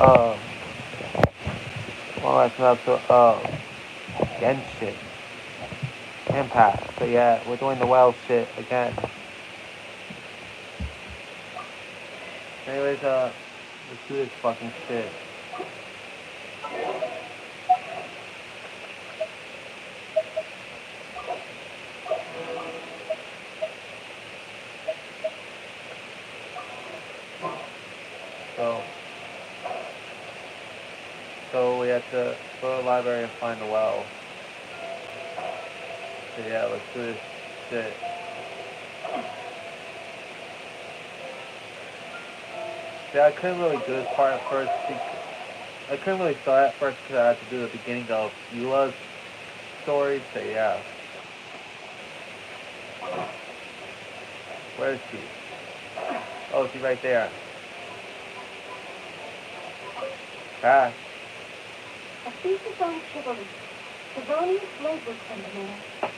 Uh, last episode of Genshin Impact. So yeah, we're doing the well shit again. Anyways, let's do this fucking shit. So, we have to go to the library and find the well. So yeah, let's do this shit. Yeah, I couldn't really do this part at first. I couldn't really start at first because I had to do the beginning of Eula's story. So yeah. Where is she? Oh, she's right there. Ah. A thesis on chivalry. Devonian labor fundamental.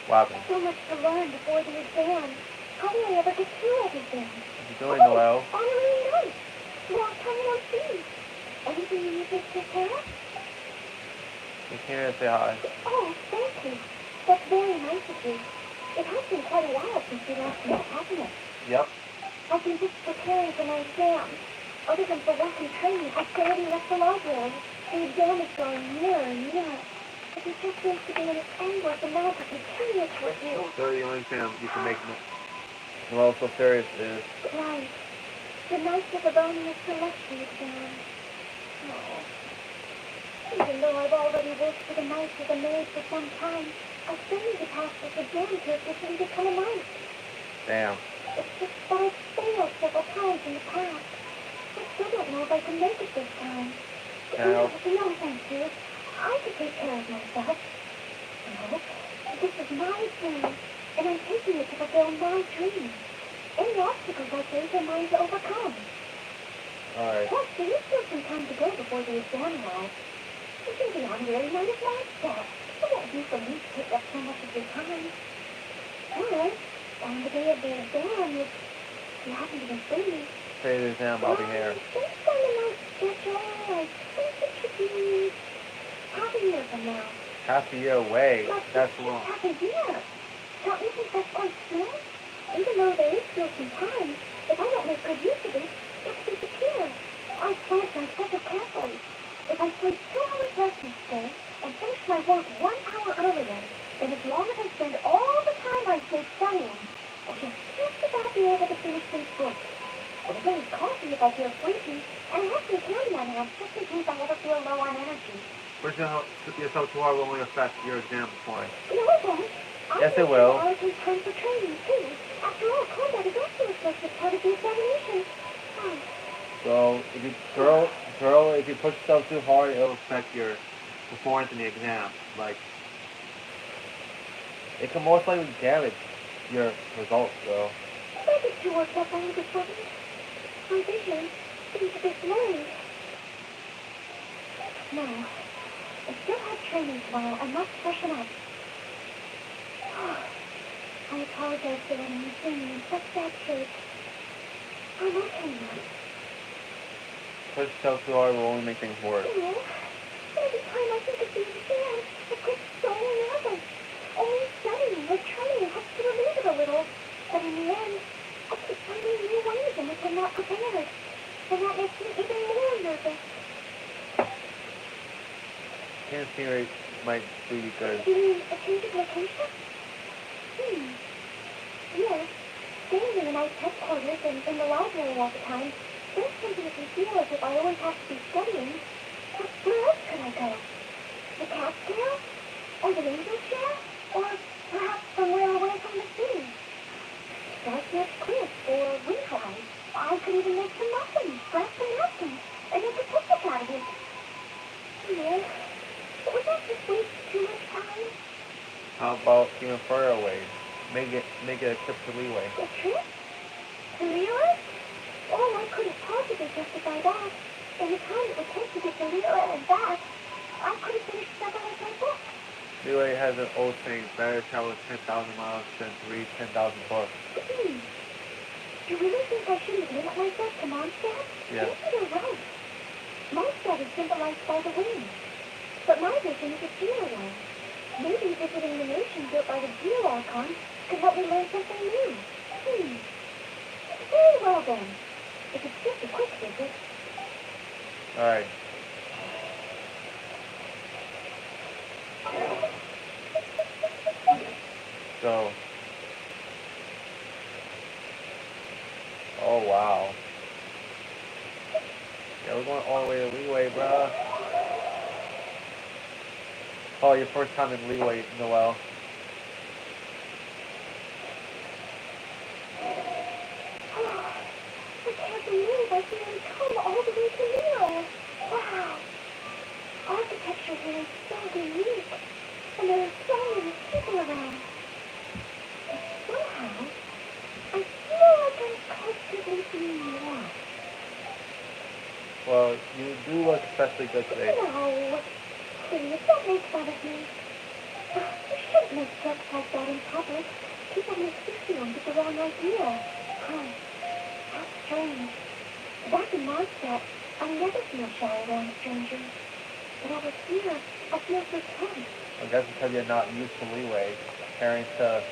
What happened? So much to learn before the exam. How do I ever get through everything? What you doing, Noelle? Honorary night. Long time no see. Anything you need to take care of? You came here to say hi. Oh, thank you. That's very nice of you. It has been quite a while since we last met, hasn't it? Yep. I've been just preparing for my exam. Other than for work and training, I've barely left the library. The exam is drawing nearer and nearer. But it just seems to be an endless amount of material to review. So the only thing you can make Noelle so serious is... Right. The night of Livonia's selection exam. Oh. Even though I've already worked for the Knights as a maid for some time, I still need to pass this exam to officially become a knight. Damn. It's just that I've failed several times in the past. I still don't know if I can make it this time. No. No, thank you. I can take care of myself. No, this is my exam, and I'm taking it to fulfill my dream. Any obstacles I face are mine to overcome. Alright. Plus, there is still some time to go before the exam arrives. You can be honorary knight of Flagstaff. It won't be for me to take up so much of your time. Alright, on the day of the exam, if you happen to be free... Say the exam, I'll be here. Based on the night schedule, I think it should be half a year from now. Half a year away. That's long. Half a year? Don't you think that's quite soon? Even though there is still some time, if I don't make good use of it, it will disappear. I've planned my schedule carefully. If I sleep 2 hours less each day and finish my work 1 hour earlier, then as long as I spend all the time I save studying, I should just about be able to finish these books. I'll drink coffee if I feel sleepy, and I have some candy on hand just in case I ever feel low on energy. Pushing yourself too hard will only affect your exam point. No, it won't. Yes, it will. I'll take time for training, too. After all, combat is also a source of part of the examination. So, if you if you push yourself too hard, it'll affect your performance in the exam. Like, it can most likely damage your results, though. I get too worked up all of a sudden. My vision seems a bit blurry. No, I still have training tomorrow. I must freshen up. I apologize for letting you see me in such bad shape. I'm okay now. Push yourself too hard will only make things worse. You know, every time I think of the exam, I get so nervous. Only studying or training helps to relieve it a little. But in the end, I keep finding new ways in which I'm not prepared. And that makes me even more nervous. Can't see right might do you good. You mean a change of location? Yes. Staying in the nice headquarters and in the library all the time does definitely feel as if I always have to be studying. But where else could I go? The Catskill? Or the Angel Chair? Or perhaps somewhere away from the city? Dark next cliff or Windrise. I could even make some muffins, grab some napkins, and make a picnic out of it. Yeah. Would that just waste too much time? How about even further away? Make it a trip to Leeway. A trip? To Leela? Oh, I couldn't possibly justify that. In the time it would take to get to Leela and back, I could have finished several of my books. Leeway has an old saying, better travel 10,000 miles than to read 10,000 books. You really think I shouldn't limit myself to Mondstadt? Yeah. Maybe you're right. symbolized by the wind. But my vision is a clear one. Maybe visiting the nation built by the Geo Archon could help me learn something new. Very well then. If it's just a quick visit. Alright. So. Oh wow. Yeah, we're going all the way to Leeway, bruh. Oh, your first time in Leeway, Noelle. I can't believe I can come all the way to Nero. Wow. Architecture here is so unique. And there are so many people around. But somehow, I feel like I'm constantly being watched. Well, you do look especially good today. No. Please, don't make fun of me. You shouldn't make jokes like that in public. People may think you with the wrong idea. Oh, how strange. Back in Mondstadt, I never feel shy around strangers. But over here, I feel so tense. I guess because you're not used to Leeway, comparing to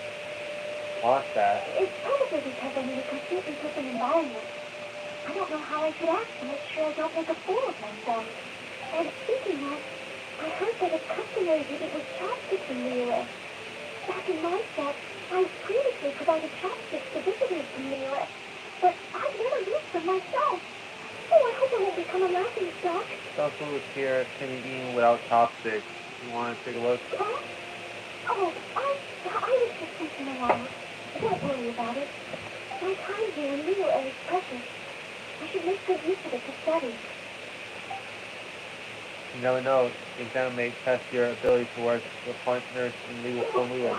Mondstadt. It's probably because I'm in a completely different environment. I don't know how I should act to make sure I don't make a fool of myself. And speaking of, I heard that it's customary to eat with chopsticks in the U.S. Back in Mondstadt, I previously provided chopsticks to visitors from the U.S., but I've never used them myself. Oh, I hope I won't become a laughing stock. Some foods here can be eaten without chopsticks. You want to take a look? Huh? Oh, I was just thinking aloud. Don't worry about it. My time here in Leo is precious. I should make good use of it to study. You never know. The exam may test your ability to work with partners in Leeway.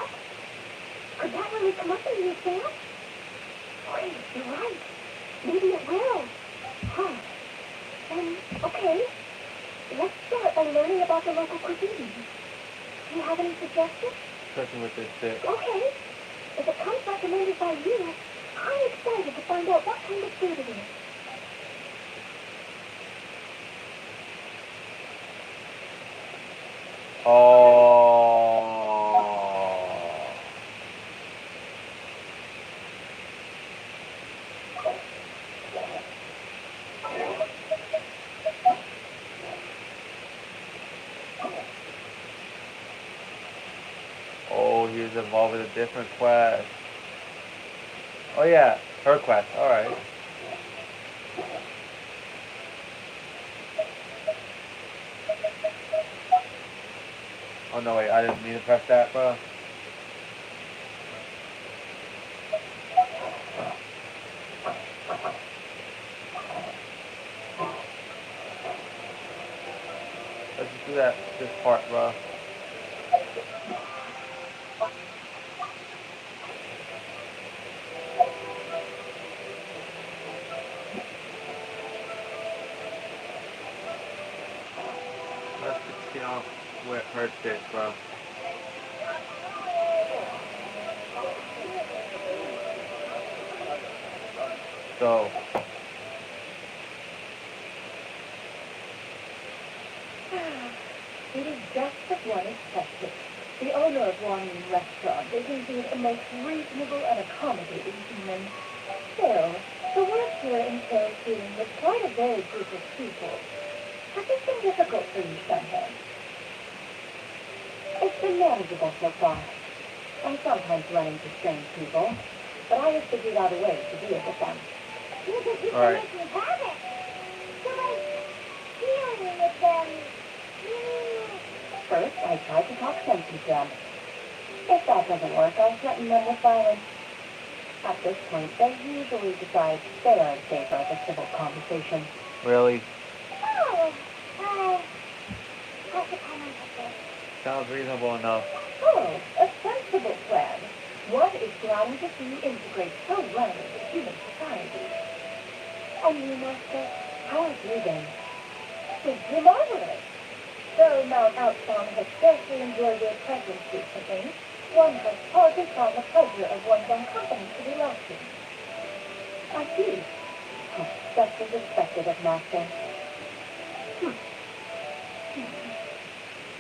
Could that really come up in the exam? Wait, you're right. Maybe it will. Huh. Okay. Let's start by learning about the local cuisine. Do you have any suggestions? Especially with this shit. Okay. If it comes recommended by you, I'm excited to find out what kind of food it is. Oh. Oh, he was involved with a different quest. Oh yeah, her quest. All right. Oh no, wait, I didn't mean to press that, bro. Let's just do this part, bro. Let's just get off with her shit, bro. So. It is just as one expected. The owner of Wanyan Restaurant is indeed a most reasonable and accommodating human. Still, the work here entails dealing with quite a varied group of people. Has this been difficult for you, Sunday? It's been manageable so far. I sometimes run into strange people, but I have figured out a way to deal with them. All right. Dealing with them. First, I try to talk sense into them. If that doesn't work, I threaten them with violence. At this point, they usually decide they are in favor of a civil conversation. Really? Oh, what's the comment of this? Sounds reasonable enough. Oh, a sensible plan. One is planning to see you integrate so well into human society. And you, Master? How have you been? Simply marvelous. Though Mount Outbound has scarcely enjoyed your presence recently, one has hardly found the pleasure of one's own company to be lacking. I see. Just as expected of Master.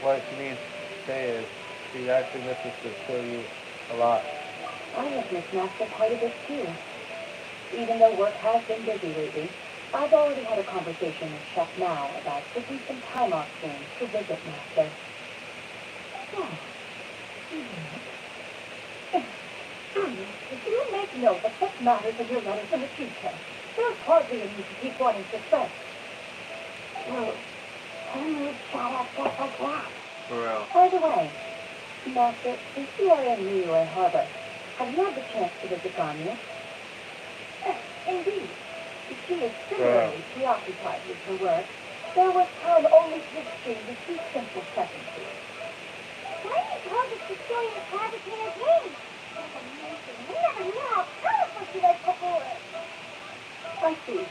What she means to say is she actually misses to show you a lot. I have missed Master quite a bit too. Even though work has been busy lately, I've already had a conversation with Chef Mao about taking some time off soon to visit Master. Oh. If you make note of such matters in your letters in the future, there's hardly a need to keep one in suspense. Well, who needs shut up just like that? For real. By the way, Master, since you are in Niue Harbor, have you had the chance to visit Ganya? Indeed. She is similarly preoccupied with her work. There was time only to exchange a few simple sentences. Why did you told us the story of Caterpillar's wings? That's amazing. We never knew how powerful she was before. I see.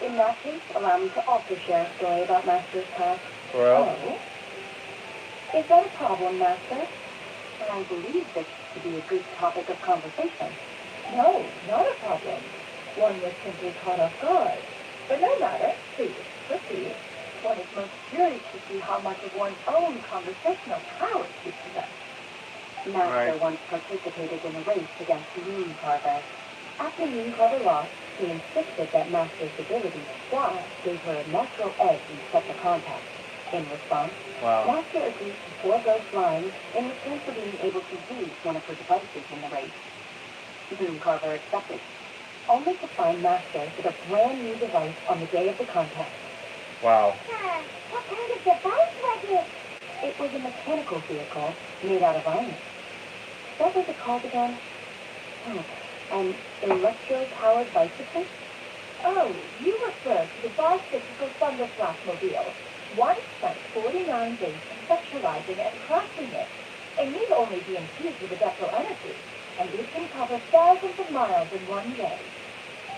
In that case, allow me to also share a story about Master's past. For real. Oh? Is that a problem, Master? I believe this to be a good topic of conversation. No, not a problem. One was simply caught off guard. But no matter. Please, proceed. One is most curious to see how much of one's own conversational powers you possess. Master Right. once participated in a race against Moon Carver. After Moon Carver lost, he insisted that Master's ability to fly gave her a natural edge in such a contest. In response, Wow. Master agreed to forego flying in return for being able to use one of her devices in the race. Moon Carver accepted, only to find Master with a brand new device on the day of the contest. Wow. What kind of device was it? It was a mechanical vehicle made out of iron. What was it called again? Oh, an electro-powered bicycle? Oh, you refer to the bicyclical Thunderflash-mobile. One spent 49 days conceptualizing and crafting it. It need only be infused with adaptable energy, and it can cover thousands of miles in one day.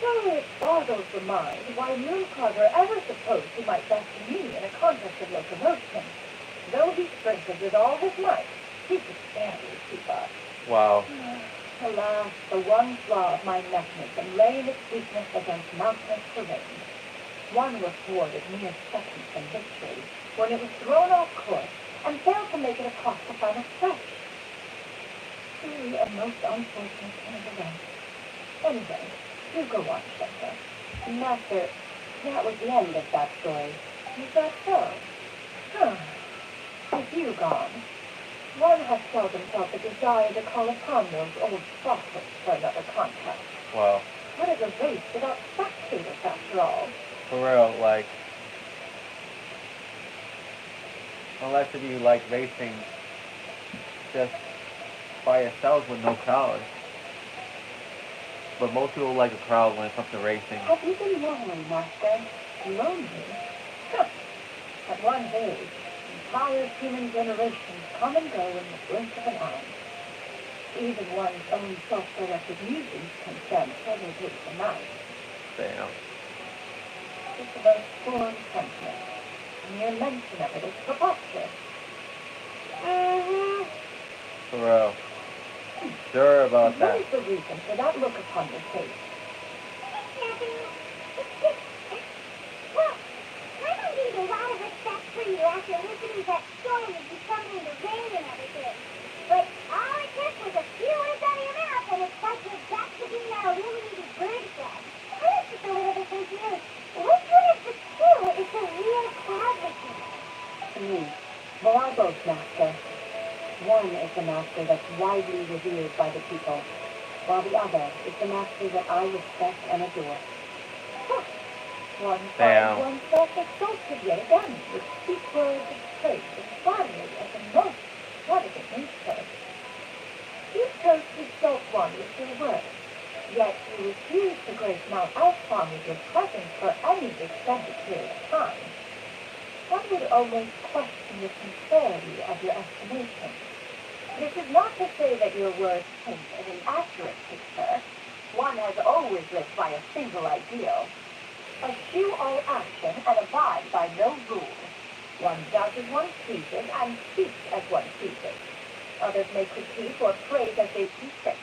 So it boggles the mind why Moon Carver ever supposed he might best me in a contest of locomotion. Though he strengthened with all his might, he could barely keep up. Wow. Alas, the one flaw of my mechanism lay in its weakness against mountainous terrain. One was thwarted mere seconds from victory when it was thrown off course and failed to make it across the final stretch. Truly a most unfortunate turn of events. Anyway, you go on, Shepard. Master, that was the end of that story. Is that so? Huh. With you gone, one has seldom felt the desire to call upon those old favorites for another contest. Wow. What is a race without spectators, after all? For real, like, unless if you like racing just by yourselves with no crowd. But most people like a crowd when it comes to racing. Have you been lonely, Master? Lonely? Huh. At one's age, entire human generations come and go in the blink of an eye. Even one's own self-directed musings can stand several days a night. Damn. It's the most foreign sentiment. The mere mention of it is preposterous. Mm-hmm. For real. Sure about What that. is the reason for that look upon your face? Well, I don't need a lot of respect for you after listening to that story of you coming in the rain and everything. But all it took was a few words out of your mouth and it's like you're back to being that illuminated bird again. I was just a little bit confused. Which one of the two is the real cloud victim? To me, well, are both, Master. One is the Master that's widely revered by the people, while the other is the Master that I respect and adore. Huh. One Damn. finds oneself exalted yet again with sweet words of praise and flattery as a most extravagant nature. You chose to exalt one with your words, yet you refuse to grace Mount Alphon with your presence for any extended period of time. One would almost question the sincerity of your estimation. This is not to say that your words paint an inaccurate picture. One has always lived by a single ideal. Eschew all action and abide by no rule. One does as one pleases and speaks as one pleases. Others may critique or praise as they see fit.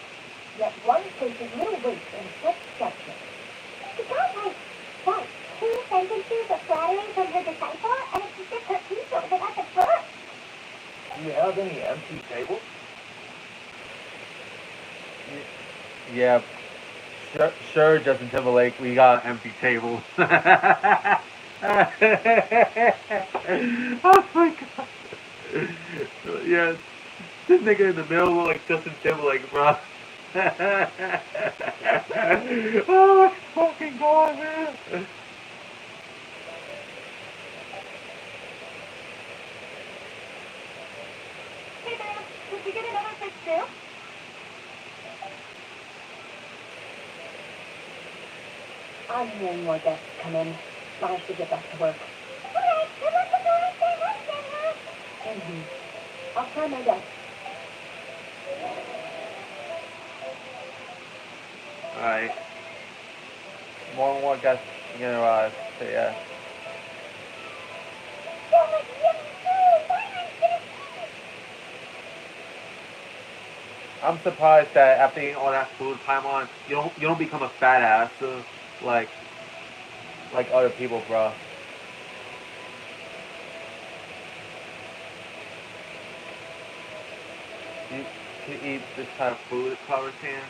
Yet one places little weight in such judgments. She got like, what, 2 sentences of flattery from her disciple and it's as if her piece any empty tables? Yeah, sure, Justin Timberlake, we got an empty table. Oh my god. Yeah, this nigga in the middle look like Justin Timberlake, bro. Oh my fucking god, man. Hey, man, did you get another fish too? I'm hearing more guests come in. I should get back to work. Okay, good luck with the rest of your lunch, then, huh? I'll try my best. Alright. More and more guys are gonna arrive, so yeah. So much yummy food! Why am I gonna eat? I'm surprised that after eating all that food, Paimon, you don't become a fat ass like like other people, bro. You eat this kind of food, Conversation?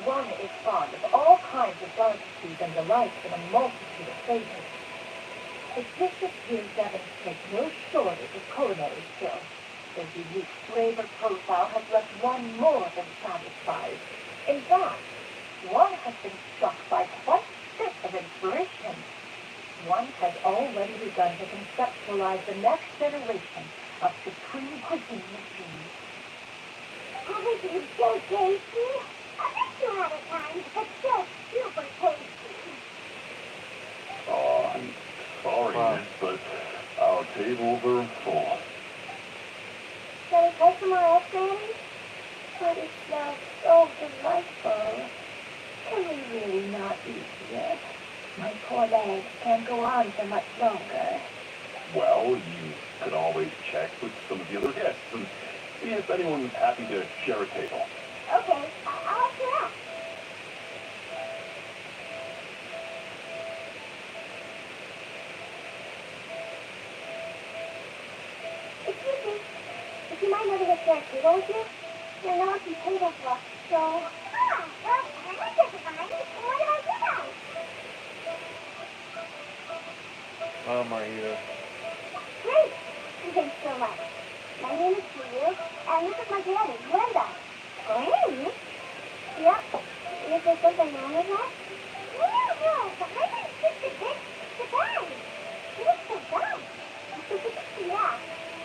One is fond of all kinds of delicacies and delights in a multitude of flavors. Its dishes here demonstrate no shortage of culinary skill. Their unique flavor profile has left one more than satisfied. In fact, one has been struck by quite a bit of inspiration. One has already begun to conceptualize the next generation of supreme cuisine machines. Haven't you so tasty? I bet you had a time. It's so super tasty. Oh, I'm sorry, Wow. miss, but our tables are full. Shall we try some more else, Granny? But it smells so delightful. Can we really not eat yet? My poor legs can't go on for much longer. Well, you could always check with some of the other guests and see if anyone's happy to share a table. Okay, I'll let you out. Excuse me. Would you mind letting us share a table with you? There are no empty tables left, so... Ah, well, I guess it's fine. What about you guys? Oh my god. Great. Thanks so much. My name is Julia, and this is my granny, Linda. Granny? Yep. Is there something wrong with that? No, but my name's just a bit surprised. She looks so dumb. Yeah,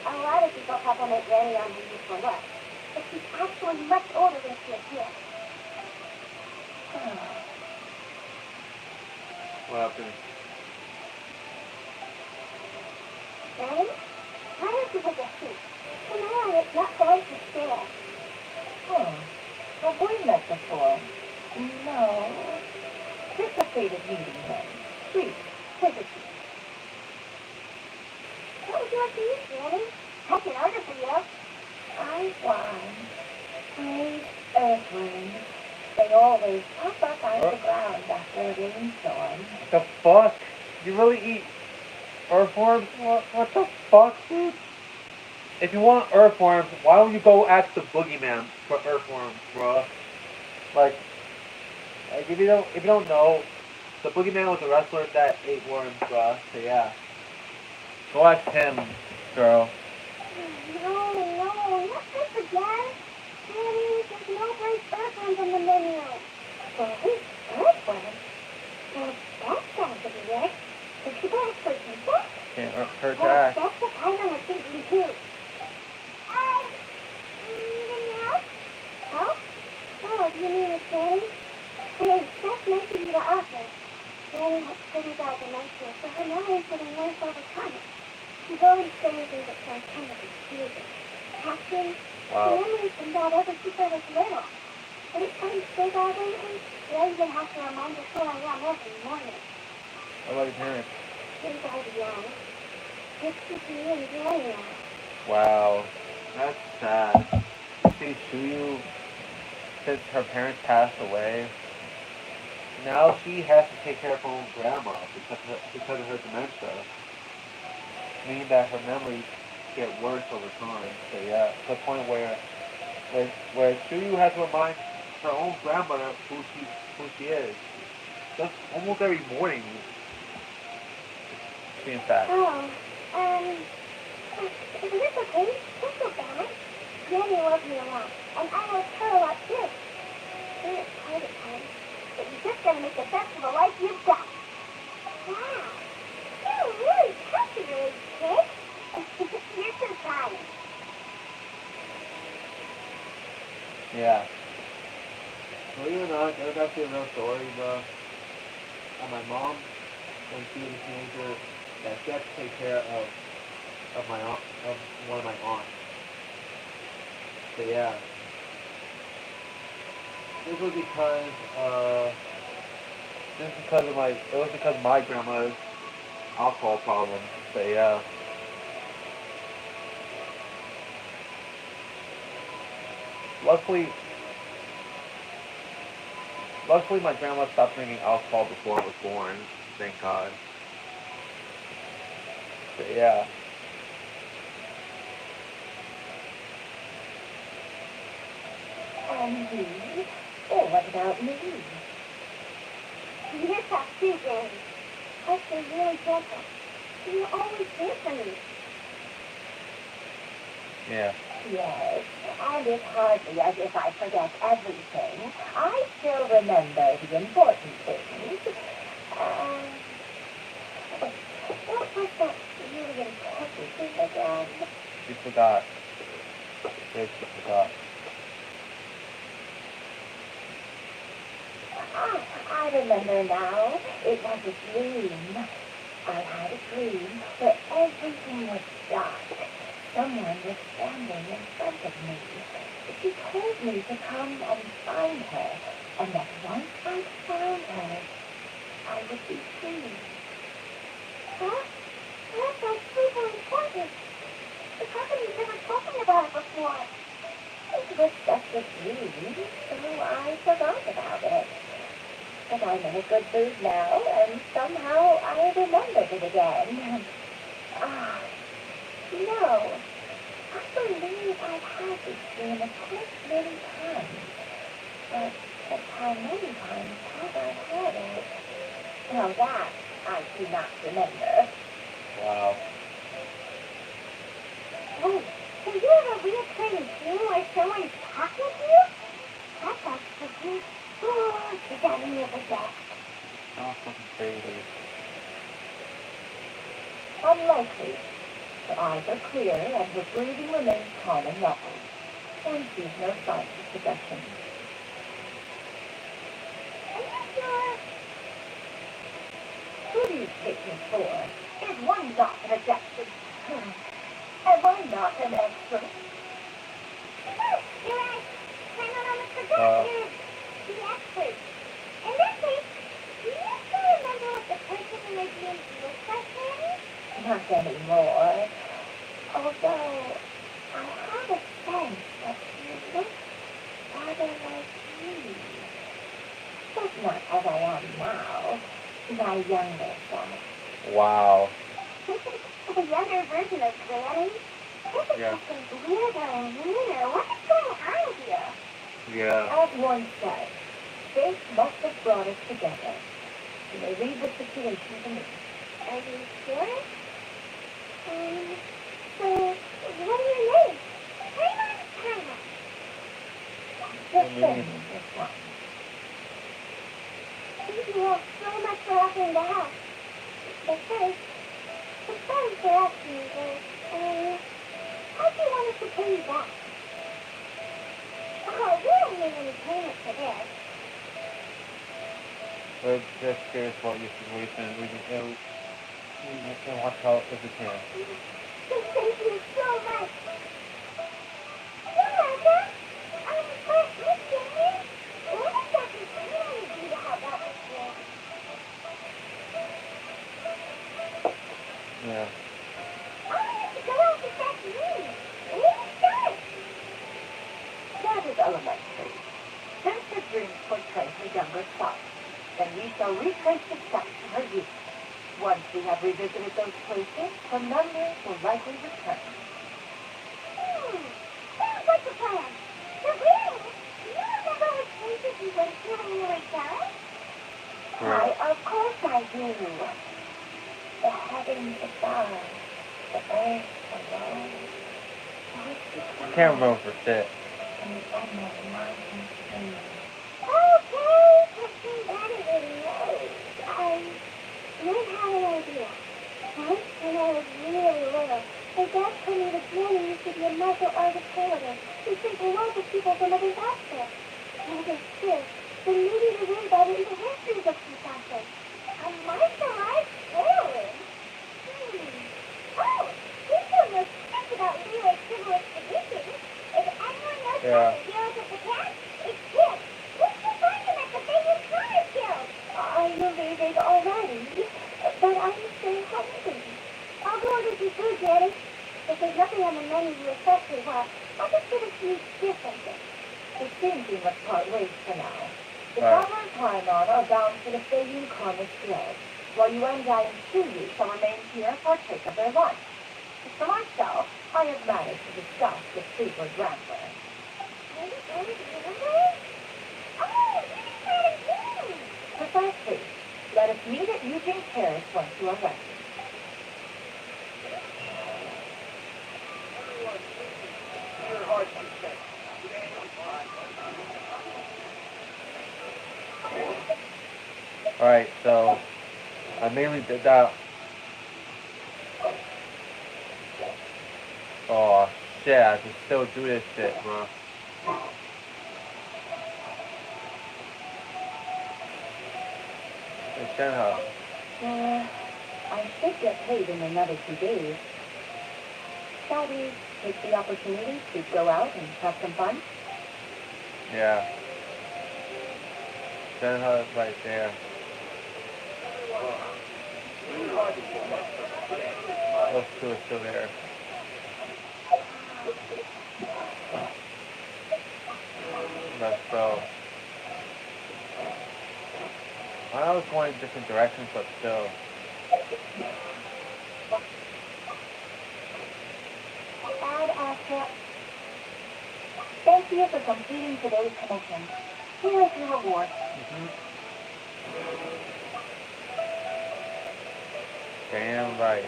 a lot of people compliment Granny on her youthful looks, but she's actually much older than she appears. What happened? Granny, why don't you take a seat? Come on, it's not going to stare. Have we met before? No. Just a faded meeting then. Please, take a seat. What would you like to eat, Granny? I can order for you. I want 3 earthworms. They always pop up out of the ground after a rainstorm. What the fuck? You really eat earthworms? What the fuck, dude? If you want earthworms, why don't you go ask the boogeyman for earthworms, bro? Like if you don't know, the boogeyman was a wrestler that ate worms, bro. So yeah, go ask him, girl. No, not this again. Granny, there's no great earthworms on the menu. Great earthworms? Well, that sounds a bit weird. Did people actually eat that? Can't hurt Well, that. that's what I was thinking too. Anything else? Oh? Oh, do you mean it's Granny? Hey, that's nice of you to offer. Granny has pretty bad dementia, so her memory's getting worse over time. She's always saying things that sound kind of confusing. Captain, Wow. her memory's been bad ever since I was little. But it's gotten so bad lately, that I even have to remind her who I am every morning. What about your parents? They died young. It's just me and Granny now. Wow, that's sad. See, Shuyu, since her parents passed away, now she has to take care of her own grandma because of her dementia. Meaning that her memory get worse over time. So yeah, to the point where Shuyu has to remind her own grandmother who she is. Just almost every morning, in fact. Oh, is this okay? Don't feel bad. Granny loves me a lot, and I love her a lot too. Sure, it's hard at times, but you just gotta make the best of the life you've got. Wow, you're really tough to your age, kid. You're so kind. Yeah. Believe it or not, there's actually another story, of my mom when she was a teenager that she had to take care of my aunt, of one of my aunts. So yeah, this was because it was because of my grandma's alcohol problem. So yeah, luckily luckily my grandma stopped drinking alcohol before I was born. Thank God. So yeah. And me? Or what about me? You're tough too, Granny. But you're really gentle. You're always there for me. Yeah. Yes, and it's hardly as if I forget everything. I still remember the important things. Um, what was that really important thing again? She forgot. She forgot. Ah, I remember now. It was a dream. I had a dream where everything was dark. Someone was standing in front of me. She told me to come and find her, and that once I found her, I would be free. Huh? That sounds super important. The company's never spoken about it before. It was just a dream, so I forgot about it. But I'm in a good mood now, and somehow I remembered it again. Ah, no. I believe I've had this dream a great many times. But just how many times have I had it? Now that I do not remember. Wow. Wait, so you have a reoccurring dream where someone's talking to you? That sounds spooky. Oh, does that mean it was that? Sounds fucking crazy. Unlikely. Her eyes are clear and her breathing remains calm and natural. One sees no signs of possession. Are you sure? Who do you take me for? Is one not an objection? Am I not an expert? You're right. I almost forgot Uh, you're the expert. In that case, do you still remember what the person in your dreams looks like, Granny? Not anymore. Although I have a sense that she looks rather like me. But not as I am now. My younger self. wow. A younger version of Granny? This is Yeah. getting weirder and weirder. What is going on here? Yeah. As one said, fate must have brought us together. You may read the situation to me. Are you sure? So, what are your names? Kind Just send me this one. Thank you all so much for offering to help. But first, I'm sorry for asking you, but, how do you want us to pay you back? Oh, we don't need any payment for this. We're just curious about your situation. We can watch how if we can. Thank you so much. Samantha, but Miss Jenny, what exactly do you want to do to help out with this? Yeah. I want to go out this afternoon. When do we start? That is elementary. Since the dreams portray her younger self, then we shall retrace the steps of her youth. Once we have revisited those places, her memories will likely return. Sounds like a plan. So, Granny, do you remember which places we went to when we were young? Why, of course I do. The heavens above, the earth below. I can't remember for shit. And the endless mountain stream. Okay, Captain Daddy really knows. I might have an idea. Once when I was really little, my dad told me that Granny used to be a martial artist tailor who sent a lot of people from other outfits. And if it's true, then maybe we read about it in the history books or something. A martial arts tailor? Oh, this one was just about Leroy's civil expedition. If anyone knows about the heroes of the past, it's him. We should find him at the Vegas Color Guild. I believe it already, but I'm still hungry. I'll go order some food, Daddy. If there's nothing on the menu you especially want, I'll just get a few different things. It seems we must part ways for now. The Right. Copper and Paimon are bound for the Fabian Commerce Guild, while you and I and Shuyu shall remain here and partake of their lunch. For myself, I have managed to discuss with Super Grandler. Oh, you had a game! Precisely. Let us meet at Eugene Terrace once you are ready. Alright, so I mainly did that. Oh shit, I can still do this shit, bro. Hey, Shenhe. I should get paid in another 2 days. Shall we take the opportunity to go out and have some fun? Yeah. Shenhe is right there. Those two are still there. Let's go. I was going in different directions, but still. Ad Astra, thank you for completing today's commission. Here is your reward. Damn right.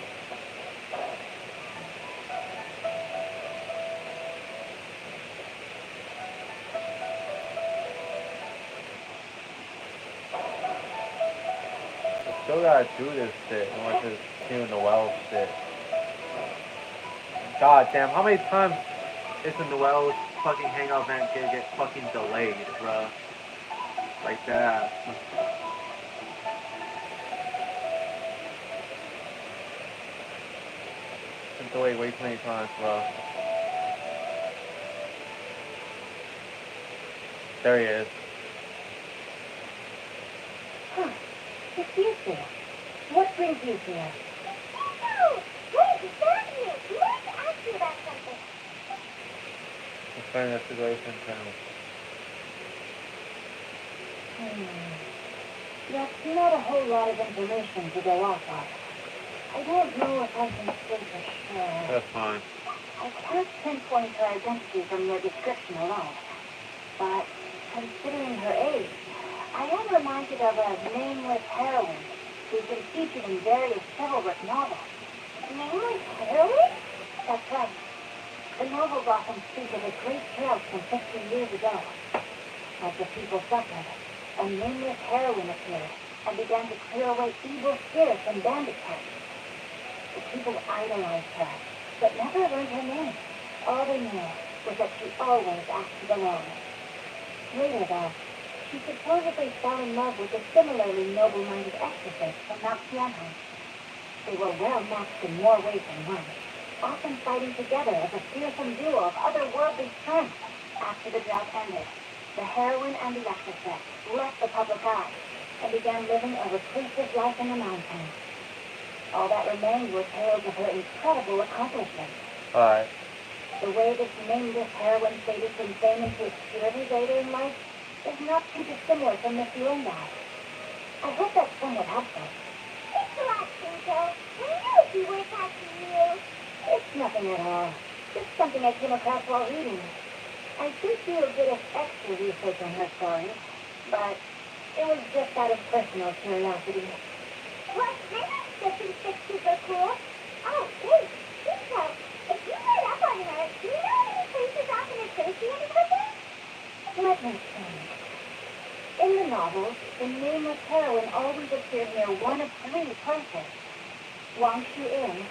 I still gotta do this shit in order to do Noelle shit. God damn, how many times is the Noelle's fucking hangout event gonna get fucking delayed, bruh? Like that. Been delayed way too many times, bro. There he is. Excuse me. What brings you here? No! Wait, stop you! We want to ask you about something. Explain the situation to him. That's not a whole lot of information to go off of. I don't know if I can say for sure. That's fine. I can't pinpoint her identity from your description alone. But considering her age, I am reminded of a nameless heroine who's been featured in various chivalric novels. Nameless heroine? That's right. The novels often speak of a great drought from 50 years ago. As the people suffered, a nameless heroine appeared and began to clear away evil spirits and bandit camps. The people idolized her, but never learned her name. All they knew was that she always acted alone. Later, though, she supposedly fell in love with a similarly noble-minded exorcist from Mount Tianhai. They were well matched in more ways than one, often fighting together as a fearsome duo of otherworldly strength. After the drought ended, the heroine and the exorcist left the public eye and began living a reclusive life in the mountains. All that remained were tales of her incredible accomplishments. Alright. The way this nameless heroine faded from fame into obscurity later in life is not too dissimilar from the feeling that. I hope that's somewhat helpful. Thanks a lot, Cinco. I knew it'd be worth asking you. It's nothing at all. Just something I came across while reading. I did do a bit of extra research on her story, but it was just out of personal curiosity. Well, I think she's super cool. Oh, hey, so, if you read up on her, do you know any places often associated with her? Let me think. In the novels, the nameless heroine always appeared near one of three places. Wangshu Inn,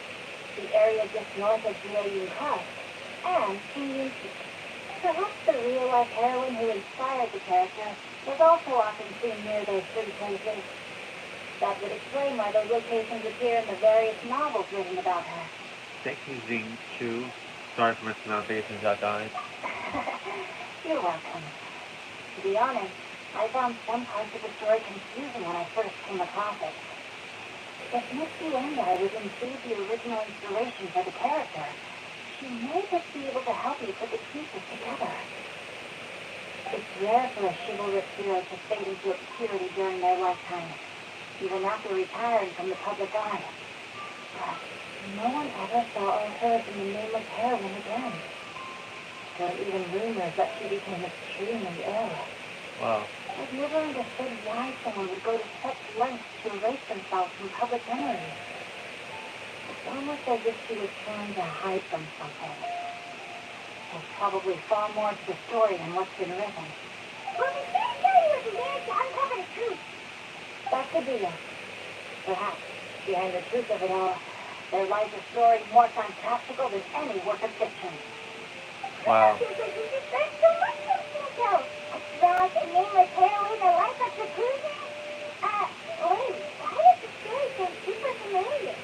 the area just north of Jiayun Crest, and Qingyun Peak. Perhaps the real-life heroine who inspired the character was also often seen near those three places. That would explain why those locations appear in the various novels written about her. Thank you, Zing Chu. Sorry for mispronunciations, that guy. You're welcome. To be honest, I found some parts of the story confusing when I first came across it. If Miss Yuendai was indeed the original inspiration for the character, she may just be able to help you put the pieces together. It's rare for a chivalrous hero to fade into obscurity during their lifetime, even after retiring from the public eye. But no one ever saw or heard from the nameless heroine again. There are even rumors that she became extremely ill. Wow. I've never understood why someone would go to such lengths to erase themselves from public memory. It's almost as if she was trying to hide from something. There's probably far more to the story than what's been written. Well, the secretary was there to uncover the truth. That could be it. Perhaps, behind the truth of it all, there lies a story more fantastical than any work of fiction. Wow. Seems like we just learned so much from Shinto. A strong and nameless heroine, a life of seclusion. Wait, why does the story sound super familiar?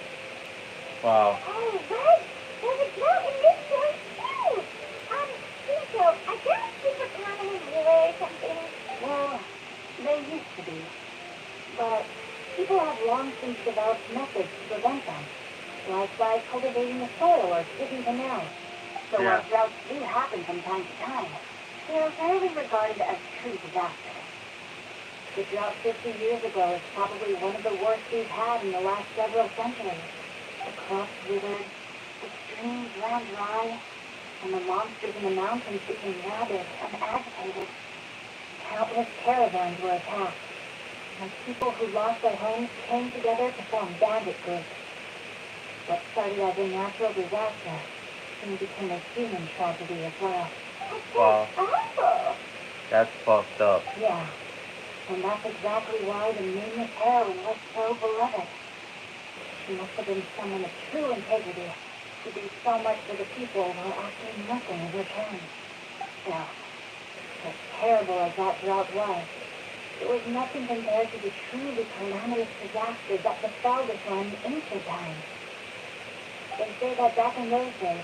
Wow. Oh, right. There's a drought in this story, too. Shinto, are droughts super common in Wheeler or something? Well, they used to be. But people have long since developed methods to prevent them, like by cultivating the soil or digging canals. So while droughts do happen from time to time, they are rarely regarded as true disasters. The drought 50 years ago is probably one of the worst we've had in the last several centuries. The crops withered, the streams ran dry, and the monsters in the mountains became rabid and agitated. Countless caravans were attacked, and people who lost their homes came together to form bandit groups. What started as a natural disaster soon became a human tragedy as well. Wow. Awful. That's fucked up. Yeah, and that's exactly why the nameless heroine was so beloved. She must have been someone of true integrity to do so much for the people while asking nothing in return. Still, as terrible as that drought was, it was nothing compared to the truly calamitous disasters that befell this land in ancient times. They say that back in those days,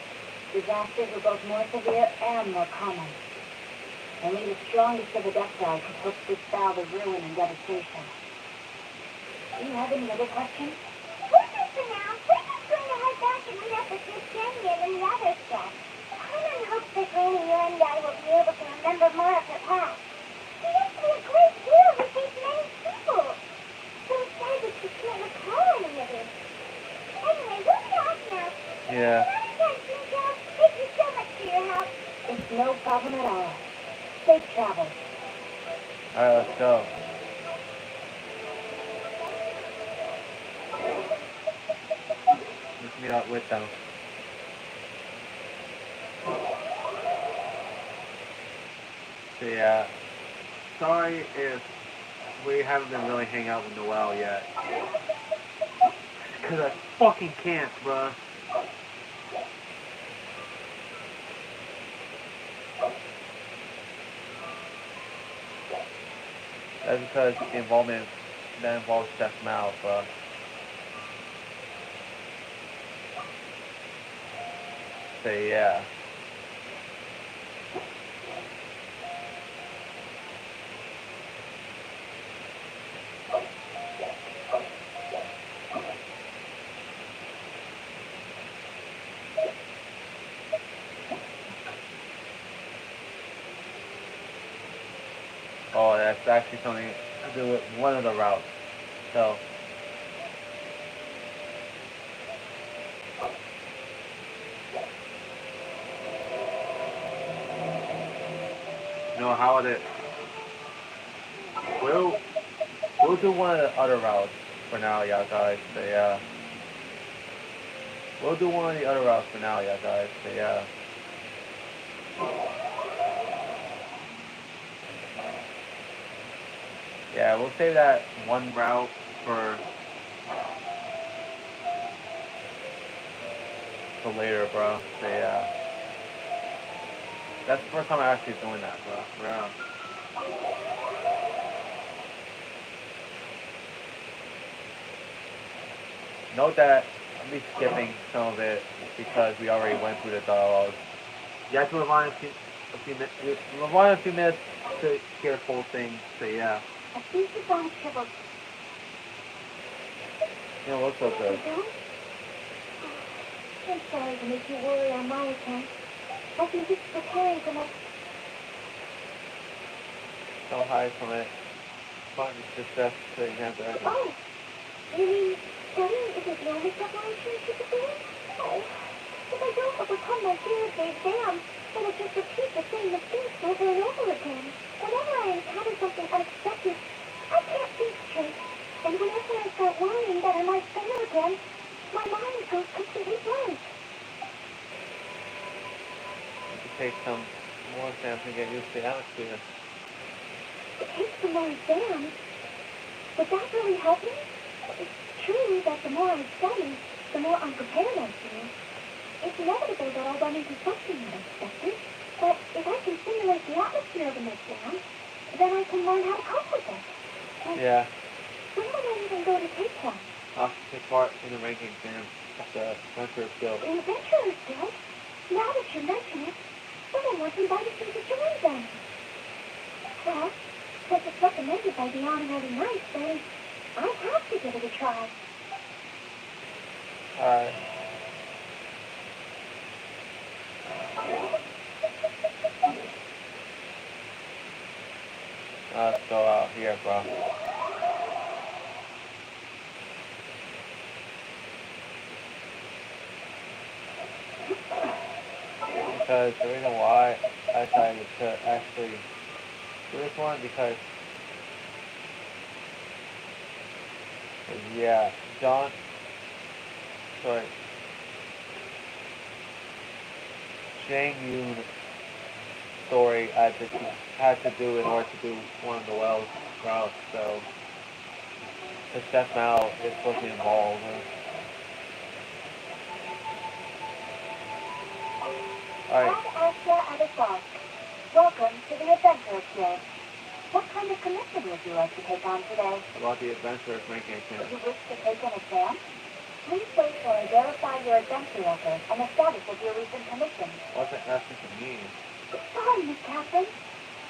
disasters were both more severe and more common. Only the strongest of the Depthai could hope to dispel the ruin and devastation. Do you have any other questions? We're good for now. We're just going to head back and meet up with Miss Jenny and the other stuff. Paimon hopes that Granny and I will be able to remember more of her past. She used to be a great hero who saved many people. So sad that she can't recall any of it. Anyway, we'll be off now. Yeah. Thank you so much for your help. It's no problem at all. Safe travels. Alright, let's go. Let's meet up with them. So yeah. Sorry if we haven't been really hanging out with Noelle yet. Because I fucking can't, bruh. That's because the involvement that involves Chef's mouth, bruh. So yeah. Oh, that's actually something to do with one of the routes. So, know how it is. We'll we'll do one of the other routes for now, yeah, guys. So yeah, we'll do one of the other routes for now, yeah, guys. So yeah. Yeah, we'll save that one route for later, bro. So yeah. That's the first time I'm actually doing that, bro. Yeah. Note that I'll be skipping some of it because we already went through the dialogue. You have to rewind a few minutes to hear the full thing. So yeah. I think the song shriveled. You know, looks so good. I'm sorry to make you worry on my account. I've been just preparing for my... Don't hide from it. Fun is just so you have to. Oh! You mean studying isn't the only preparation to the exam? Oh, if I don't overcome my fear of the exam, then I'll just repeat the same mistakes over and over again. Whenever I encounter something unexpected, I can't think straight. And whenever I start worrying that I might fail again, my mind goes completely blank. You can take some more exams and get used to the atmosphere. Take some more exams? Would that really help me? It's true that the more I study, the more unprepared I feel. It's inevitable that I'll run into something unexpected, but if I can simulate the atmosphere of an exam, then I can learn how to cope with it. And Yeah. when will I even go to take one? I'll take part in the ranking exam at the Adventure Guild. An adventurer's guild? Now that you mention it, someone once invited me to join them. Well, since it's recommended by the honorary knights, then I have to give it a try. Alright. Let's go out here, bro. Because the reason why I decided to actually do this one because yeah, John sorry. Shang Yun story I had to do in order to do one of Noelle's routes, so the Chef Mal is supposed to be involved. Alright. Welcome to the Adventurers Guild. What kind of commission would you like to take on today? About the Adventurers ranking exam. Do you wish to take an exam? Please wait till I verify your adventure record and the status of your recent commission. What's it asking for me? Sorry, Miss Catherine.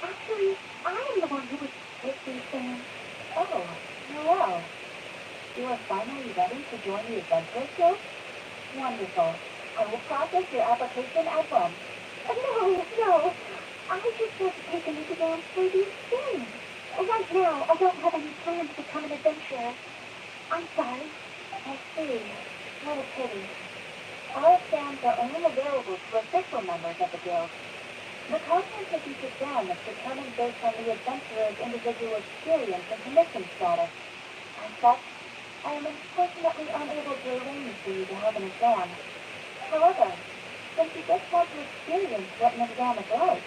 Actually, I am the one who would take the exam. Oh, Noelle. You are finally ready to join the Adventurers Guild? Wonderful. I will process your application at once. No. I just want to take an exam for the experience. Right now, I don't have any plans to become an adventurer. I'm sorry. I see. What a pity. Our exams are only available to official members of the guild. The content of each exam is determined based on the adventurer's individual experience and commission status. As such, I am unfortunately unable to arrange for you to have an exam. However, since you just want to experience what an exam is like,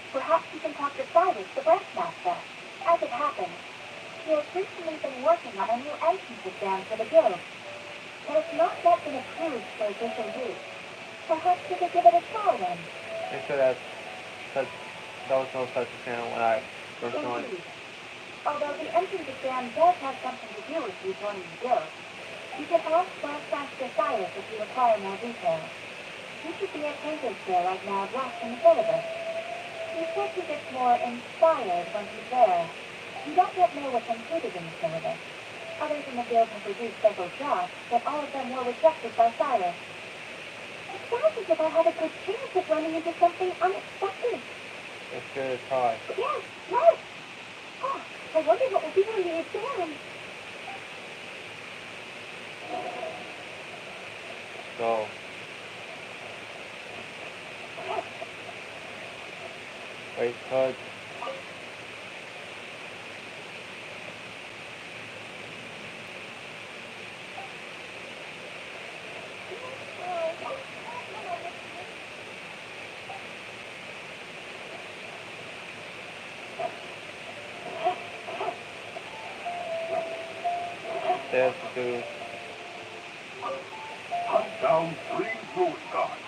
perhaps you can talk to Cyrus, the branch master. As it happens, he has recently been working on a new entrance exam for the guild. It has not yet been approved for official use. Perhaps you could give it a try then. Make sure that there was no such exam when I first joined. Indeed. Although the entrance exam does have something to do with you joining the guild, you can ask Master Cyrus if you require more details. You should be attentive there right now, drafts in the syllabus. He says he gets more inspired when he's there. You don't yet know what's included in the syllabus. Others in the guild have produced several drafts, but all of them were rejected by Cyrus. It sounds as if I had a good chance of running into something unexpected. Let's give it a try. Yes, right. Oh, I wonder what will be on the exam. Go. Wait, Todd. destitute. Hunt down 3 ruin guards.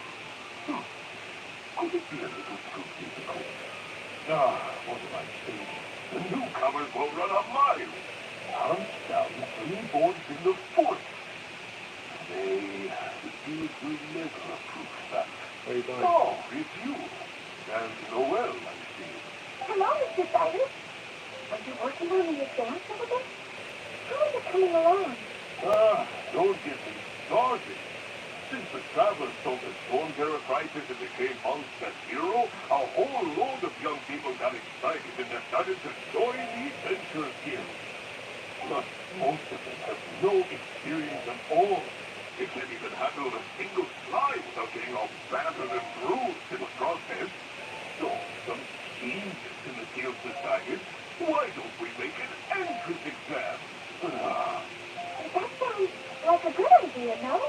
Could it be a little too difficult? What am I saying? The newcomers will run a mile. Hunt down 3 boys in the fort. The dude will never approve that. Where are you going? Oh, it's you. And Noelle, I see. Hello, Mr. Cyrus. Are you working on the exams over there? How is it coming along? Don't get me started. Since the travelers told the storm terror crisis and became Mondstadt hero, a whole load of young people got excited and decided to join the Adventurers Guild. But most of them have no experience at all. They can't even handle a single slide without getting all battered and bruised in the process. So some genius in the guild decided, why don't we make an entrance exam? That sounds like a good idea, no?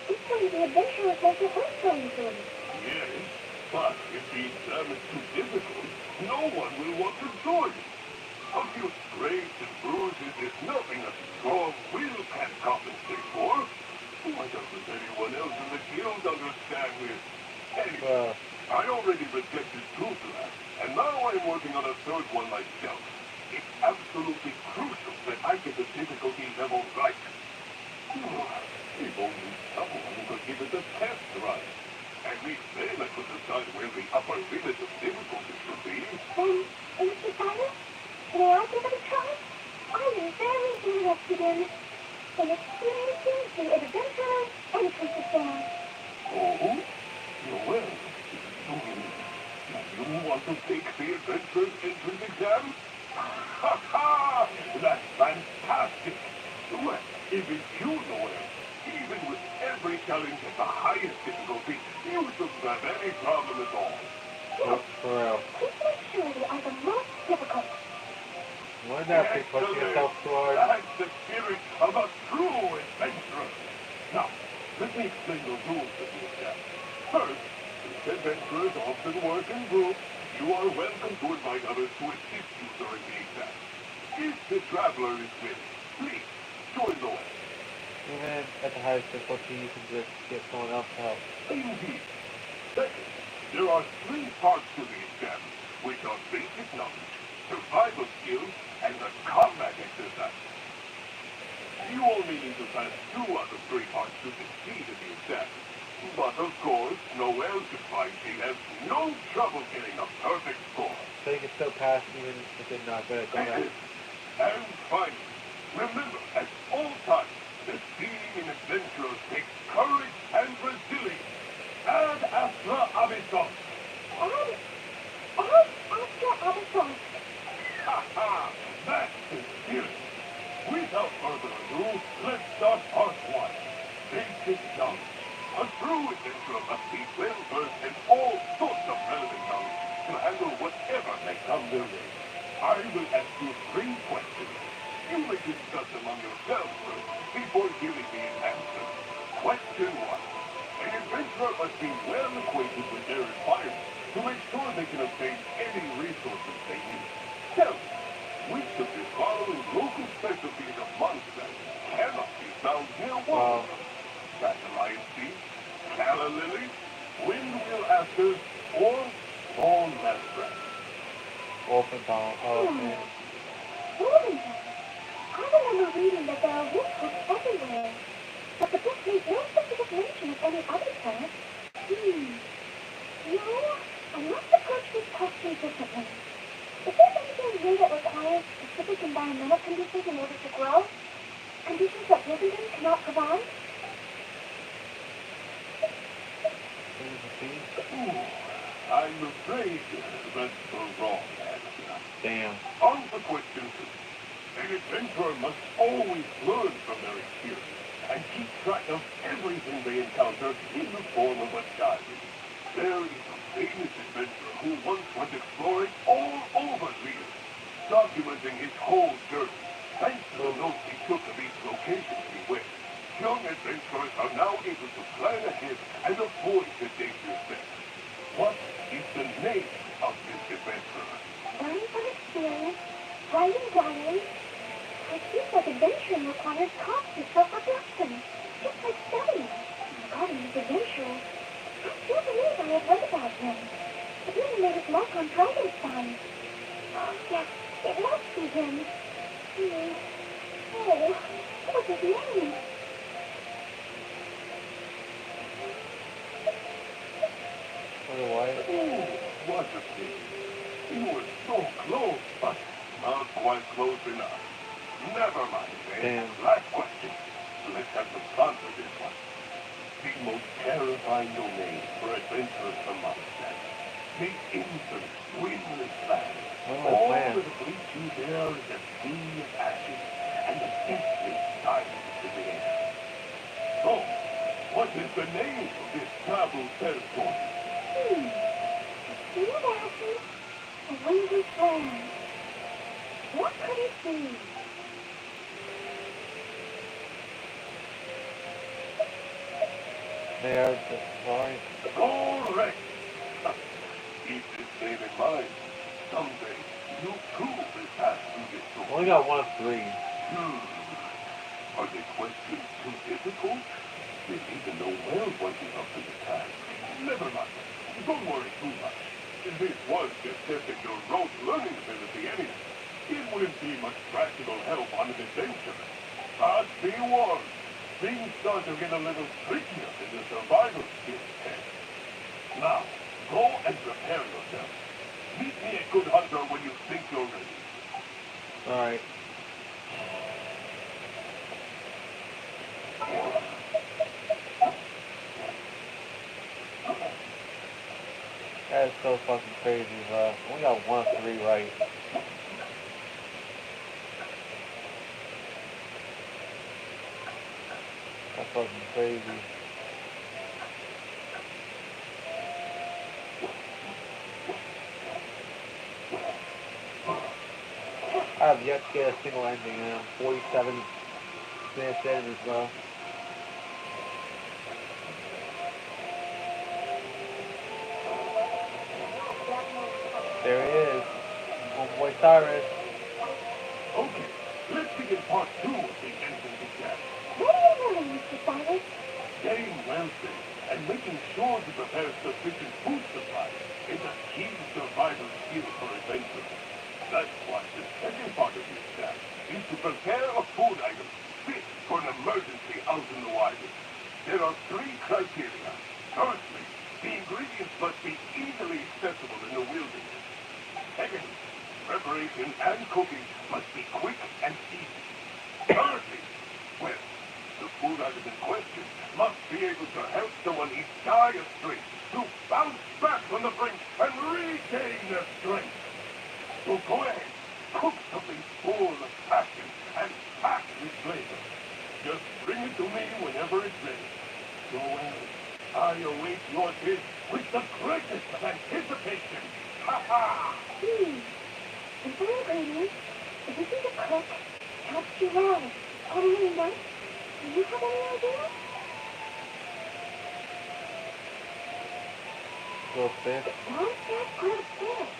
This way the adventurers won't get hurt so easily. Yes, but if the exam is too difficult, no one will want to join. A few scrapes and bruises is nothing a strong will can't compensate for. Why doesn't anyone else in the guild understand this? Anyway, I already rejected 2 class, and now I'm working on a 3rd one myself. It's absolutely crucial that I get the difficulty level right. If only someone could give it a test right. At least then I could decide where the upper limit of difficulty should be. Then, Mr. Cyrus, may I give it a try? I'm very interested in experiencing the adventurer's entrance exam. Oh? Noelle, do you want to take the adventurer's entrance exam? Ha ha! That's fantastic! Well, if it's you, Noelle, even with every challenge at the highest difficulty, you shouldn't have any problem at all. Nope, for real. Please make sure they are the most difficult. Why not be pushing yourself too hard? That's the spirit of a true adventurer. Now, let me explain the rules of the exam. First, since adventurers often work in groups, you are welcome to invite others to assist you during the exam. If the traveler is willing, please join Noelle. Even at the highest difficulty, you can just get someone else to help. Indeed. Second, there are 3 parts to the exam, which are basic knowledge, survival skills, and the combat exercise. You only need to pass 2 out of 3 parts to succeed in the exam. But of course, Noelle can find she has no trouble getting a perfect score. So you can still pass even if you're not good at doing that. And finally, remember, at all times, the theme in adventurers takes courage and resilience. Ad astra abyssum. Ad astra abyssum. Ha ha! That's the spirit. Without further ado, let's start part 1. Basic knowledge. A true adventurer must be well versed in all sorts of relevant knowledge to handle whatever may come their way. I will ask you 3 questions. You may discuss among yourselves first before giving me an answer. Question 1. An adventurer must be well acquainted with their environment to make sure they can obtain any resources they need. Tell me, which of the following local specialties of Mondstadt cannot be found near water? Dandelion seed, calla lily, windwheel asters, or small lamprey? Wolf and Tom. Oh, man. Wonderful. I remember reading that there are wolves everywhere, but the book made no specific mention of any other plant. No, I must approach this question differently. Is there anything here that requires specific environmental conditions in order to grow? Conditions that Rivendell cannot provide? I'm afraid that's the wrong answer. Damn. On to question 2. An adventurer must always learn from their experience and keep track of everything they encounter in the form of a diary. There is a famous adventurer who once went exploring all over Sweden, documenting his whole journey. Thanks to the notes he took of each location he went, young adventurers are now able to plan ahead and avoid the dangerous steps. What is the name of this adventurer? Learning from experience, writing diaries. It seems like adventuring requires constant self-reflection, just like studying. Regarding these adventurers, I can't believe I had read about him. It even made his mark on Dragonstein. Oh, yes, it must be him. Oh, what's his name? Otherwise, Oh, what a pity. You were so close, but not quite close enough. Never mind, eh? damn. Last question. Let's have some fun with this one. The most terrifying domain for adventurers among them. The infamous Windless Land. Windless All Land. that awaits you there is a sea of ashes and the deathly silence in the air. So, what is the name of this travel territory? Sea of ashes, a windless land. What could it be? They are sorry. Correct. Keep this name in mind. Someday, you too will pass through this door. Only got 1 of 3. Are the questions too difficult? Did even Noelle wasn't up to the task? Never mind. Don't worry too much. This was just testing your rote learning ability anyway. It wouldn't be much practical help on an adventure. But be warned, things start to get a little trickier in the survival skills test. Now, go and prepare yourself. Meet me at Good Hunter when you think you're ready. Alright. That is so fucking crazy, bro. Only got 1 of 3 right. That's fucking crazy. I have yet to get a single ending, and I'm 47 minutes in as well. There he is. Homeboy Cyrus. Okay, let's begin part 2 of the entrance exam. What are you doing, Mr. Cyrus? Staying well fed and making sure to prepare sufficient food supplies is a key survival skill for adventurers. That's why the second part of the exam is to prepare a food item fit for an emergency out in the wild. There are 3 criteria. Firstly, the ingredients must be easily accessible in the wilderness. Secondly, preparation and cooking must be quick and easy. Thirdly, well, the food item in question must be able to help someone in dire straits to bounce back from the brink and regain their strength. So go ahead, cook something full of passion and packed with flavor. Just bring it to me whenever it's ready. Noelle, I await your dish with the greatest of anticipation. Ha ha! Simple ingredients, easy to cook, helps you well. Totally enough. Do you have any idea? Little fish. Long-stack grilled fish.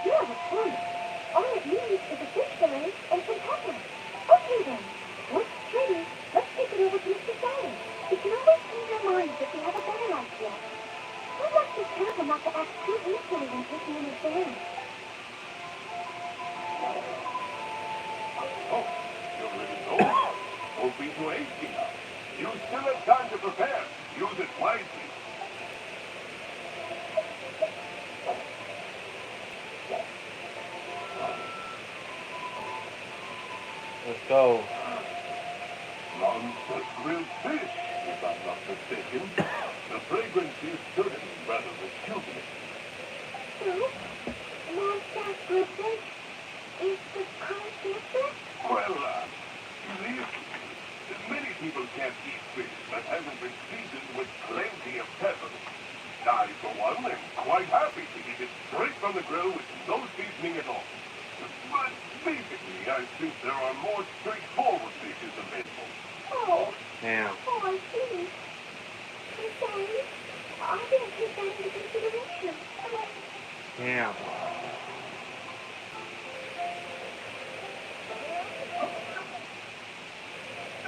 You have a point. All it needs is a fish fillet and some pepper. Okay then. Once it's ready, let's take it over to Mr. Cyrus. We can always change our minds if we have a better idea. We must be careful not to act too hastily when taking an exam. Oh, you're ready to go? Don't be too hasty now. You still have time to prepare. Use it wisely. Let's go. Non-such grilled fish, if I'm not mistaken. The fragrance is certainly rather rejuvenating. So, long-stack grilled fish is the correct answer? Well, many people can't eat fish that hasn't been seasoned with plenty of pepper. I, for one, am quite happy to eat it straight from the grill with no seasoning at all. But basically, I think there are more straightforward dishes available. Oh, Damn. I see. I'm sorry. I didn't take that into consideration. Damn.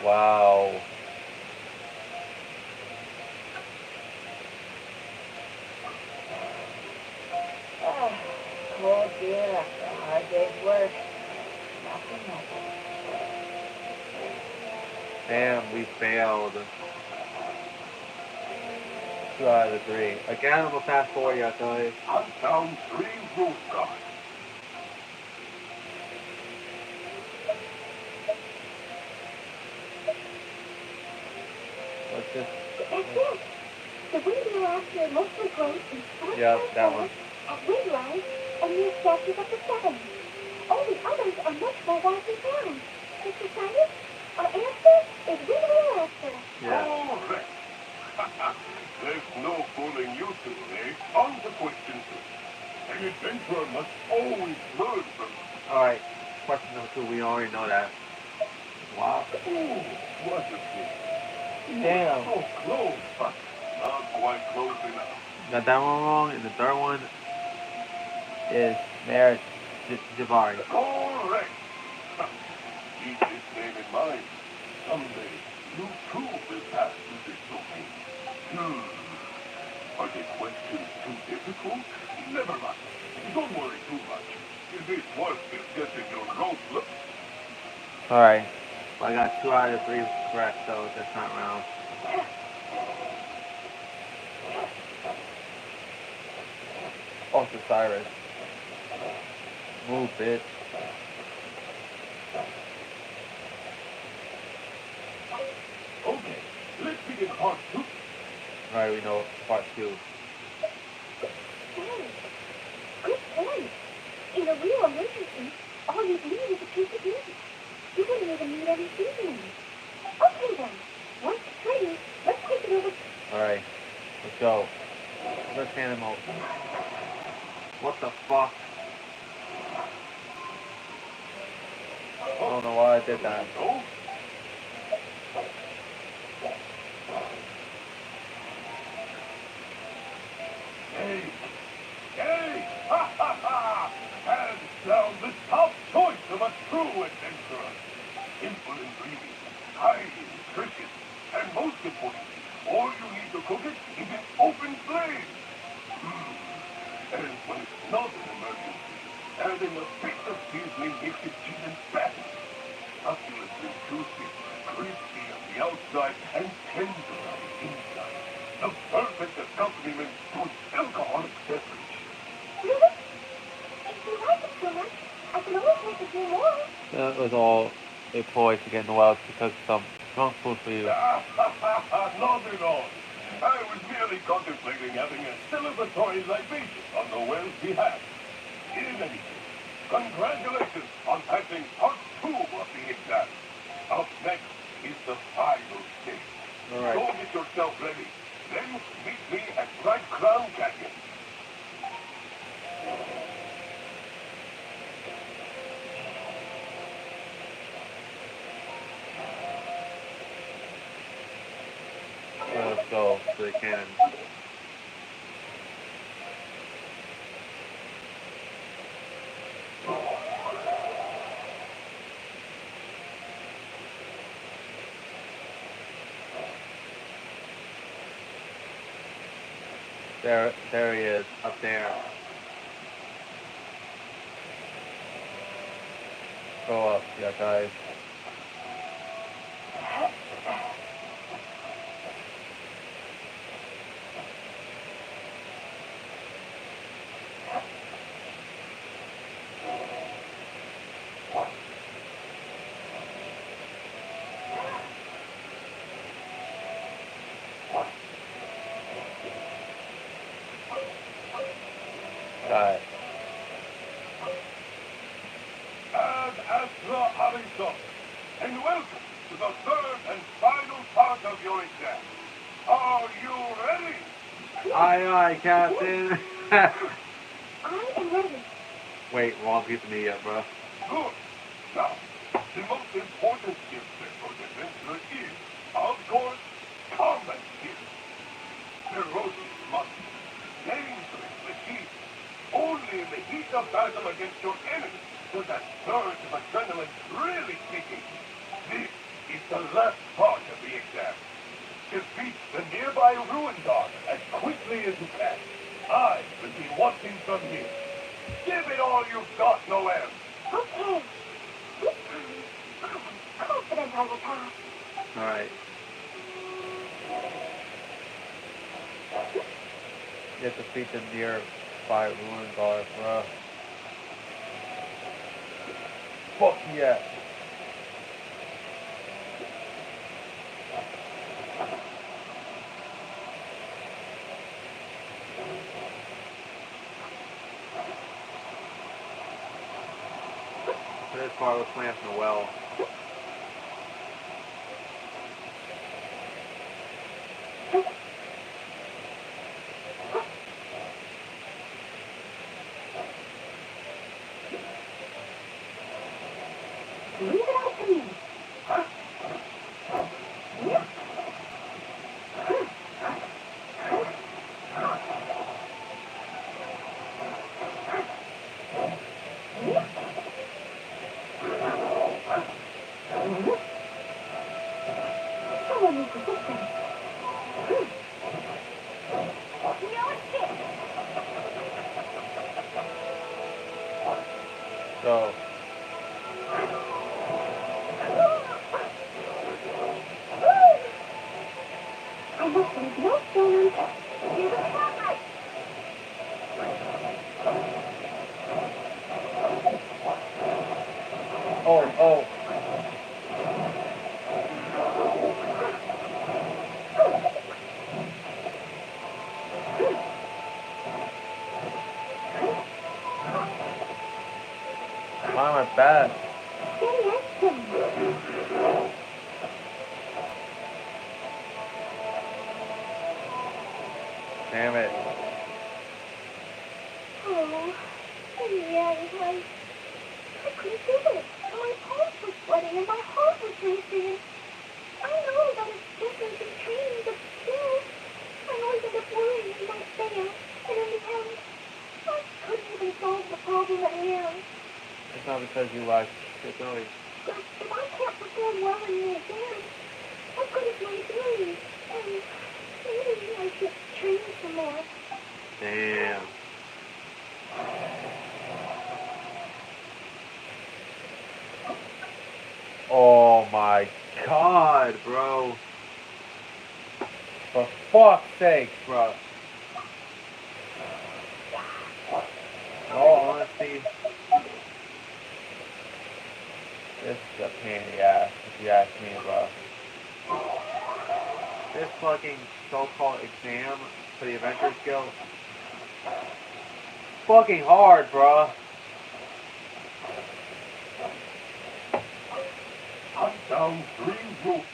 Wow. Cold beer after a hard day's work. Nothing like it. Damn, we failed. 2 out of 3. Again, I'm gonna fast forward you guys. Hunt down 3 room guards. What's this? That's it. The window after mostly grows in short Yep, that one. at Windline and near statues of the Seven. All the others are much more widely found. Mr. Simon, our answer is Windwheel After. Yeah. Correct. There's no fooling you two, eh? On to question 2. An adventurer must always learn from... Alright, question number 2, we already know that. Wow. Ooh, wonderful. Damn. So close, but not quite close enough. Got that one wrong, and the third one is Mayor Javari. Correct. Keep this name in mind. Someday, you too will pass through this domain. Are the questions too difficult? Never mind. Don't worry too much. It is worth just getting your nose looked. Alright. I got 2 out of 3 correct, so this time around. Also Cyrus. Move, bitch. Okay, let's begin part 2. Alright, we know part 2. Hey, good point. In a real emergency, all you need is a piece of meat. You wouldn't even need any seasoning. Okay then, once it's ready, let's take it over. Alright, let's go. Let's hand him out. What the fuck? I don't know why I did that. Oh, hey! Hey! Ha ha ha! Hands down the top choice of a true adventurer. Simple ingredients, high in nutrition, and most importantly, all you need to cook it is an open flame. And when it's not an emergency, adding a bit of seasoning makes it even better. Succulently juicy, crispy on the outside, and tender on the inside. The perfect accompaniment to an alcoholic beverage. Really? If you like it so much, I can always make a few more. That was all a ploy to get Noelle to cook some drunk food for you. Not at all. I was merely contemplating having a celebratory libation on Noelle's behalf. In any case, congratulations on passing part 2 of the exam. Up next is the final stage. Alright. Go get yourself ready. Then meet me at Bright Crown Canyon. Let's go to the cannon. There he is, up there. Go up, yeah, guys. Got it. Ad Astra Aristo, and welcome to the third and final part of your exam. Are you ready? Aye, Captain. I am ready. Wait, wrong piece of media, bro. Good. Now, the most important skill set for the adventurer is, of course, combat skills. Ferocious muscles, dangerous machines. Only in the heat of battle against your enemy does that surge of adrenaline really kick in. This is the last defeat the nearby ruin guard as quickly as you can. I will be watching from here. Give it all you've got, Noelle. Okay. This time, I'm confident I will pass. Alright. You have to defeat the nearby ruin guard, bro. Fuck yeah. For this part, we're playing as Noelle. Leave it up to me. Someone needs assistance. No escape. So, I must leave no stone unturned. Here's the spotlight. oh. Why am I bad? Steady as stone. Damn it. Oh, yeah, you're right. I couldn't do it. My palms were sweating and my heart was racing. I know that it's just basic training, but still, I always end up worrying I might fail. And in the end, I couldn't even solve the problem at hand. It's not because you lack ability. But if I can't perform well in the exam, how good is my ability? And maybe I should train some more. Damn. Oh my god, bro. For fuck's sake, bro. In all honesty, this is a pain in the ass, if you ask me, bro. This fucking so-called exam for the adventure skill, fucking hard, bro. Hunt down 3 roots.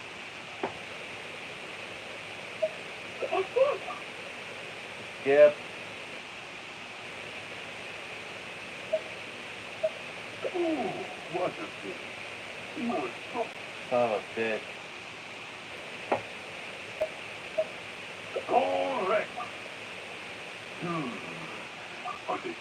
That's it. Skip. Ooh, what a pity. You were so Son of a bitch. correct. Okay.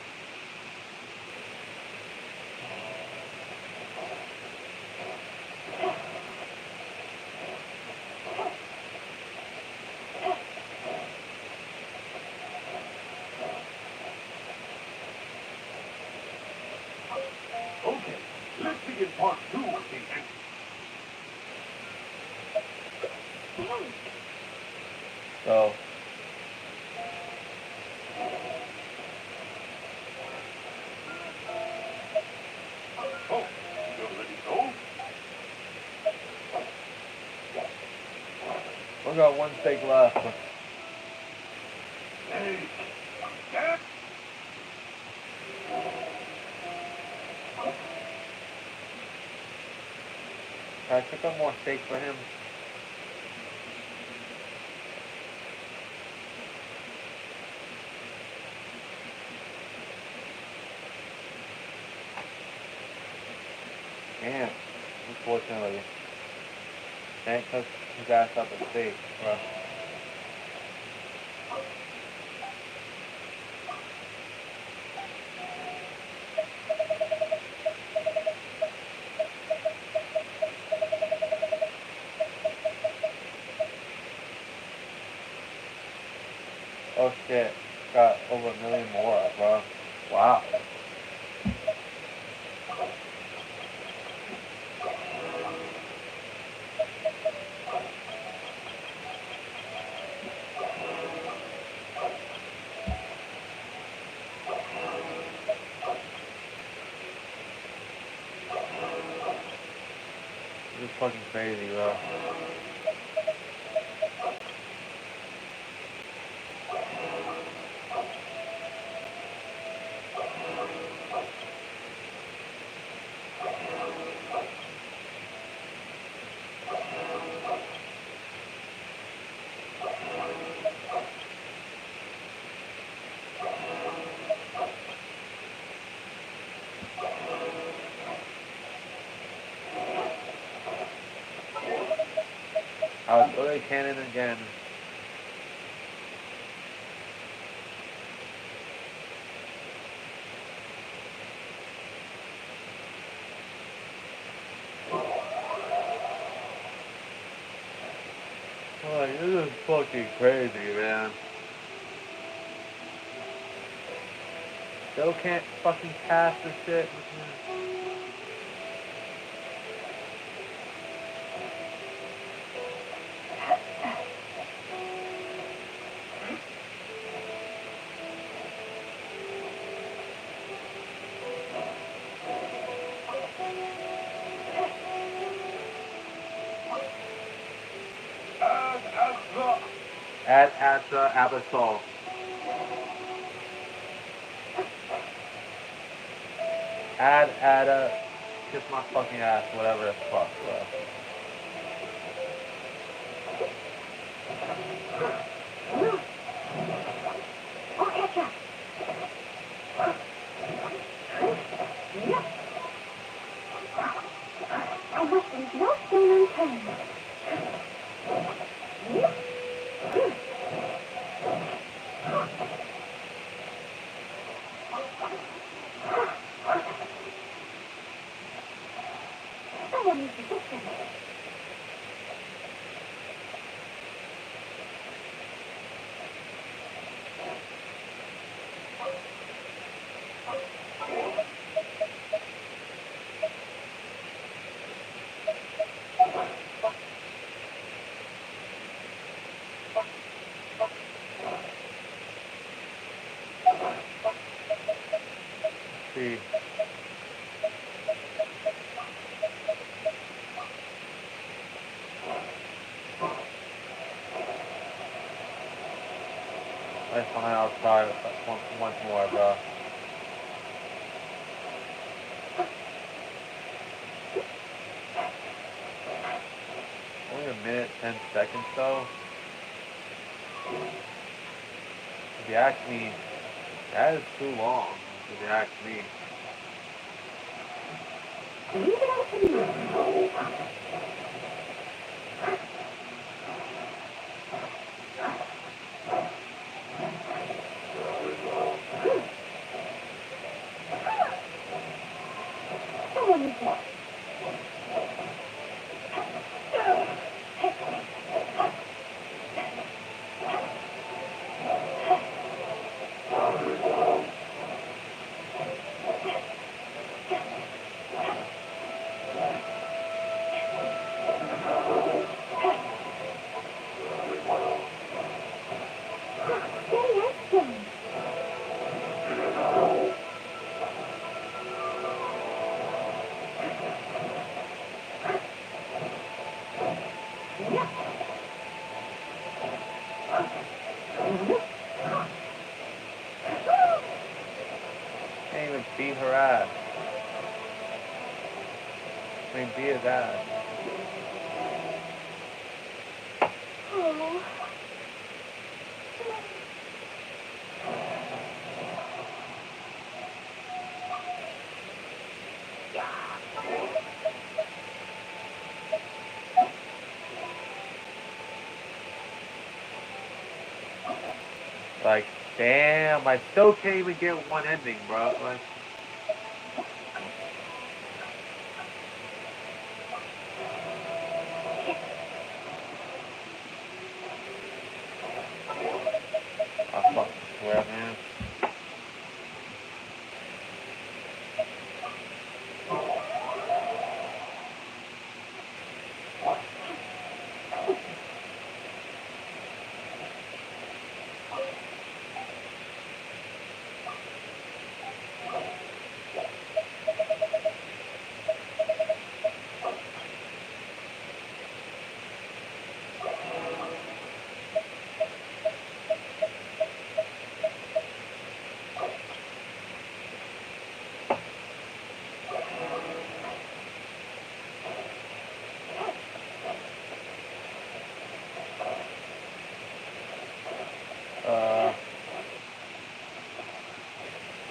Okay, let's begin part 2 of the entry. So, Oh, you're ready to go? we got one stake left. Hey, Jack. I took up more steak for him. Damn. Unfortunately. Can't cook his ass up a steak, bro. Oh shit. Got over 1 million more, bro. Wow. This is fucking crazy, bro. I was totally cannon again. Like, this is fucking crazy, man. Still can't fucking pass this shit. At the Abyssal. Add a kiss my fucking ass, whatever the fuck, bro. I'll catch up. I must leave no stone unturned. Someone needs to fix them. See. That's fine, I'll try it once more, bro. Only 1 minute, 10 seconds though. If you ask me, that is too long. If you ask me. Leave it up to me. Someone needs to. Steady as stone. Can't even beat her ass. I mean, beat his ass. Oh. Like, damn, I still can't even get one ending, bro. Like,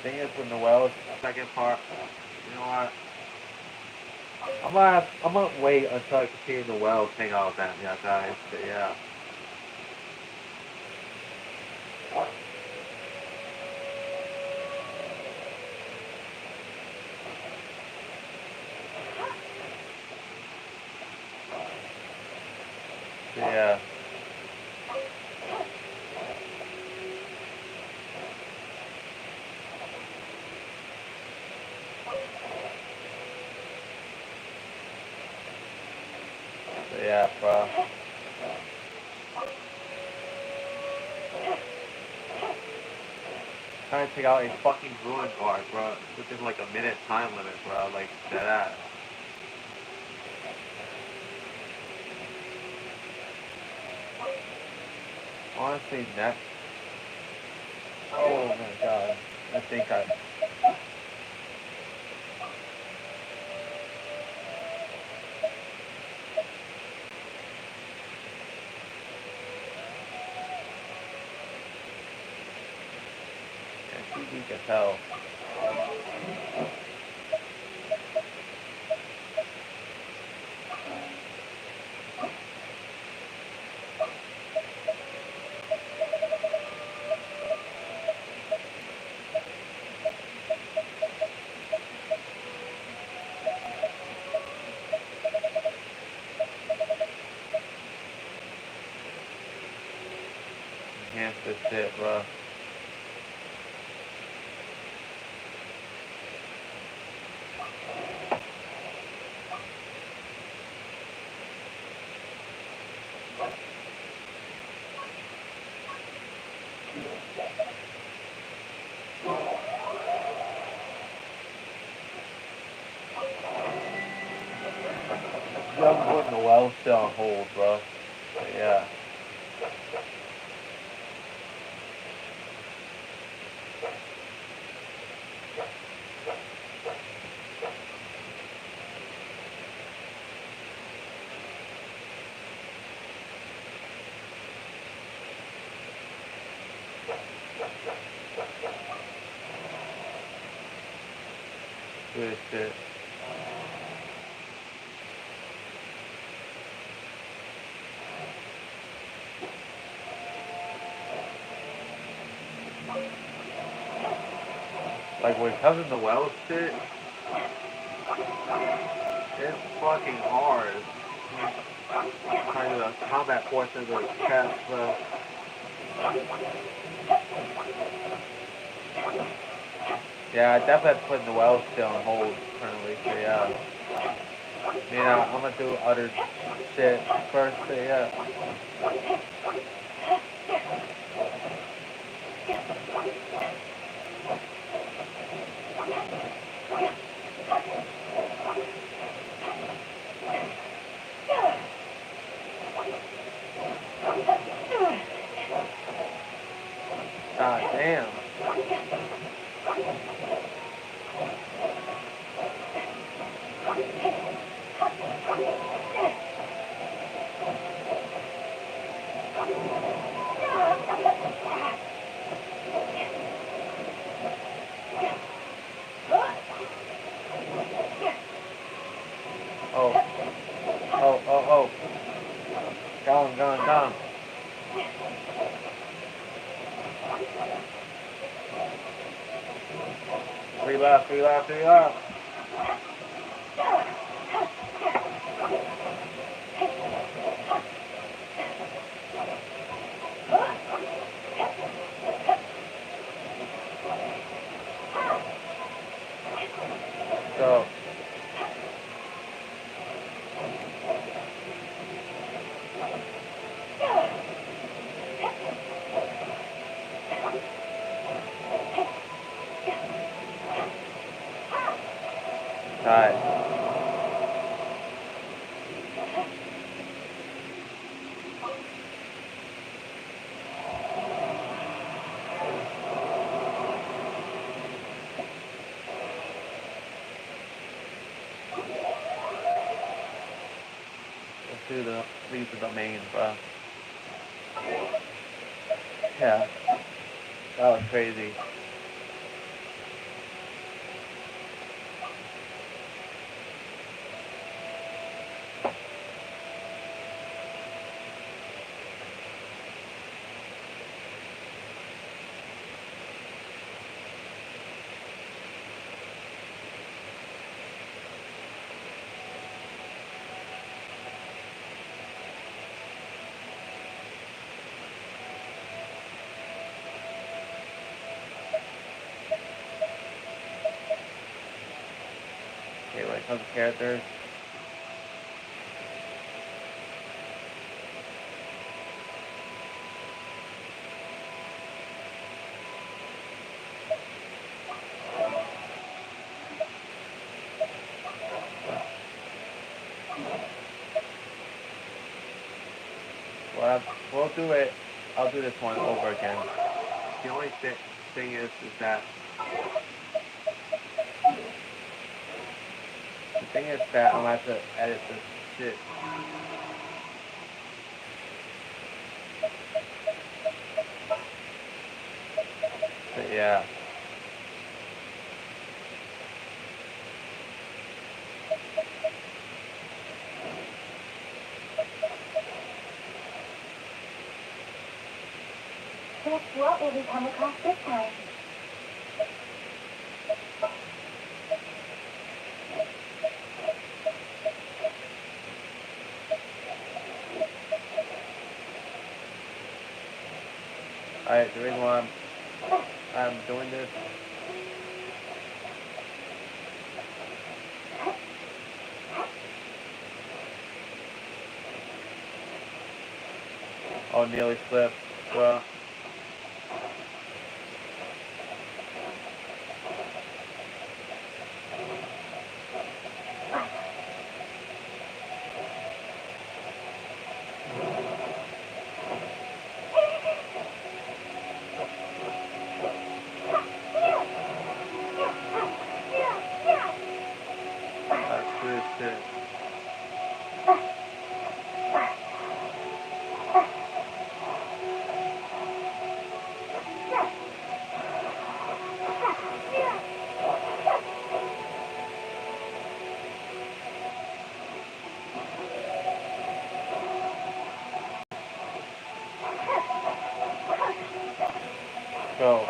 thing is with Noelle's second part, you know what? I'm gonna wait until I can see Noelle hang out with them, yeah, guys. But yeah. So, yeah. So, yeah, bro. Trying to take out a fucking ruin guard, bro. Within like a minute time limit, bro. Like that. Honestly, next. Oh my god. I think I. Yeah, she's weak as hell. Enhance this shit, bro. Yeah, I'm putting Noelle still on hold, bro. But yeah. Good shit. Like when it comes to Noelle shit, it's fucking hard. Kind of the combat portion of the test, bro. Yeah, I definitely have to put Noelle still on hold currently. So yeah. I'm gonna do other shit first. So yeah. God damn. Oh, oh. Gone. Three left. Go. Alright. Let's do leave the domain, bro. Yeah. That was crazy. of the characters. Well, we'll do it. I'll do this one over again. The only thing is that the thing is that I'm gonna have to edit this shit. But yeah. Guess what will we come across this time? Alright, the reason why I'm doing this. Oh, nearly slipped. Well. That's good shit. Go.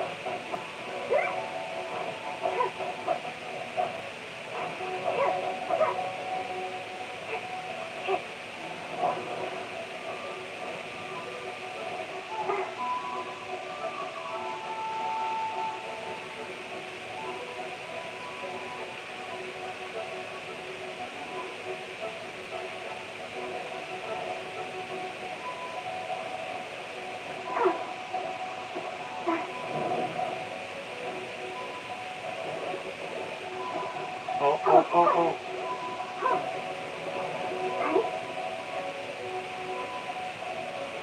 Oh.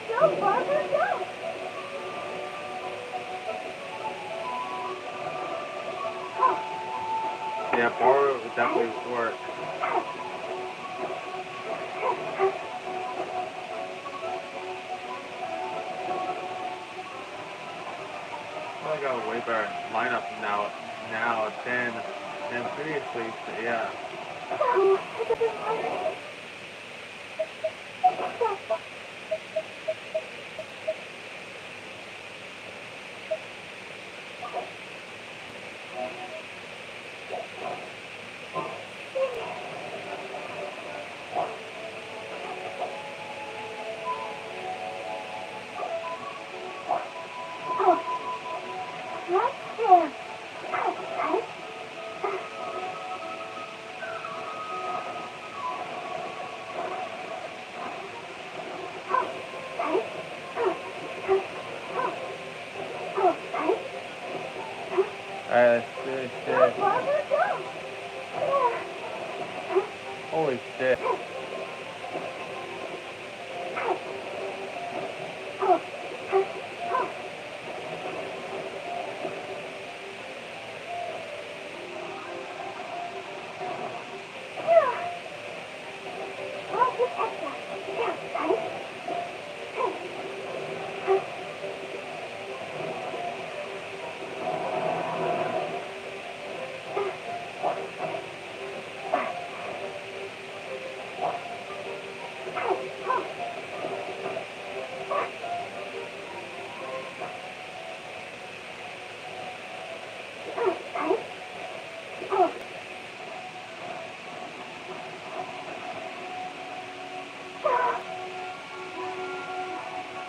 Go, Barbara, go! Yeah, Barbara would definitely work. I got a way better lineup now than previously. So yeah. Alright, let's do this shit. Holy shit.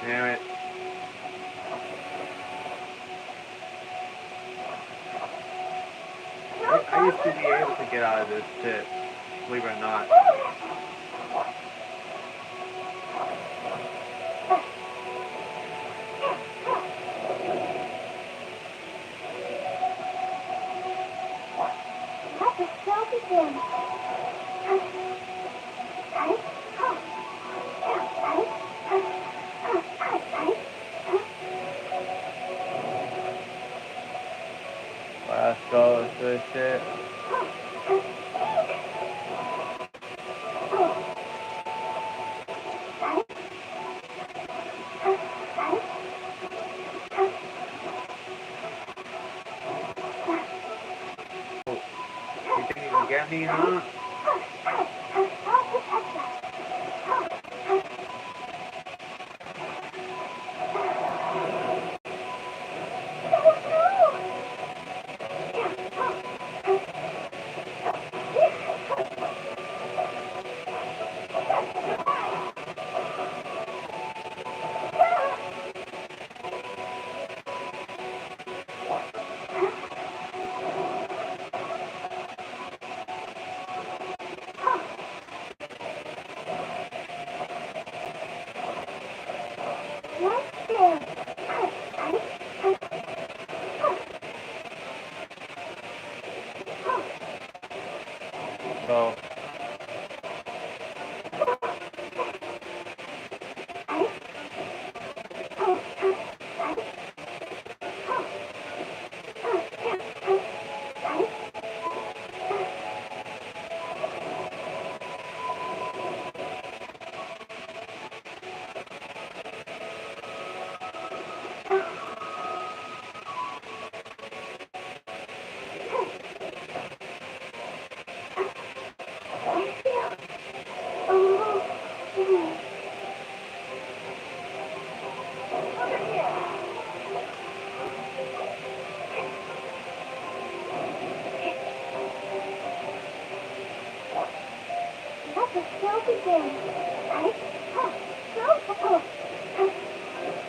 Damn it. I used to be able to get out of this shit. believe it or not. That's a stealth again. Let's go, this shit. You think you can get me, huh? So,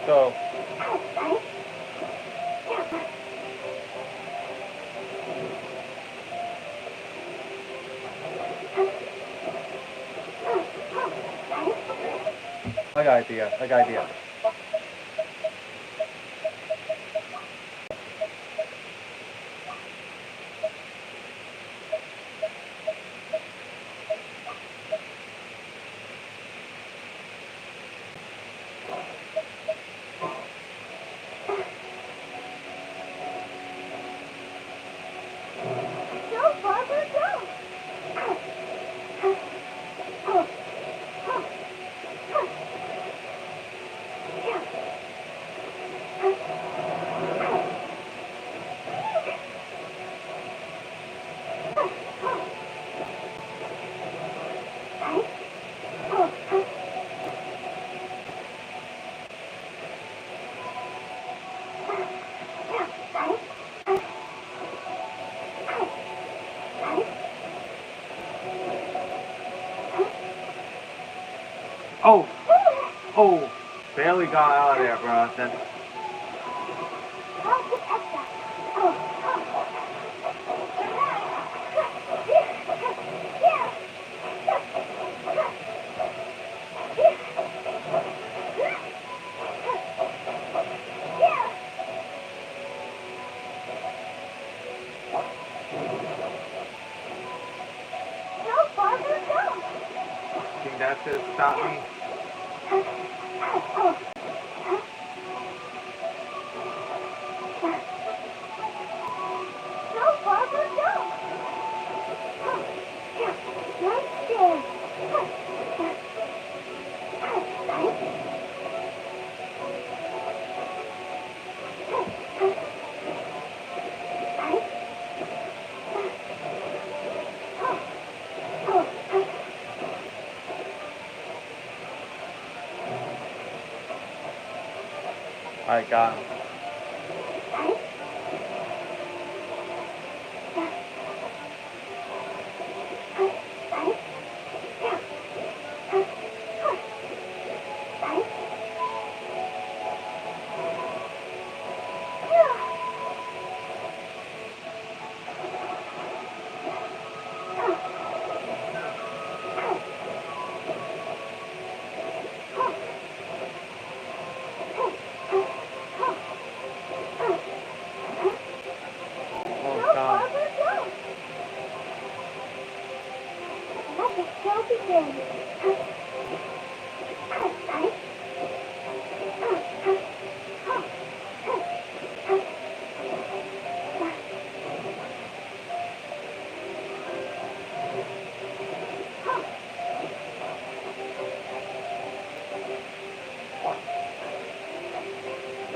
so, I got idea. Oh, barely got out of there, bro. Then, think that's it. Stop me. Alright, got him.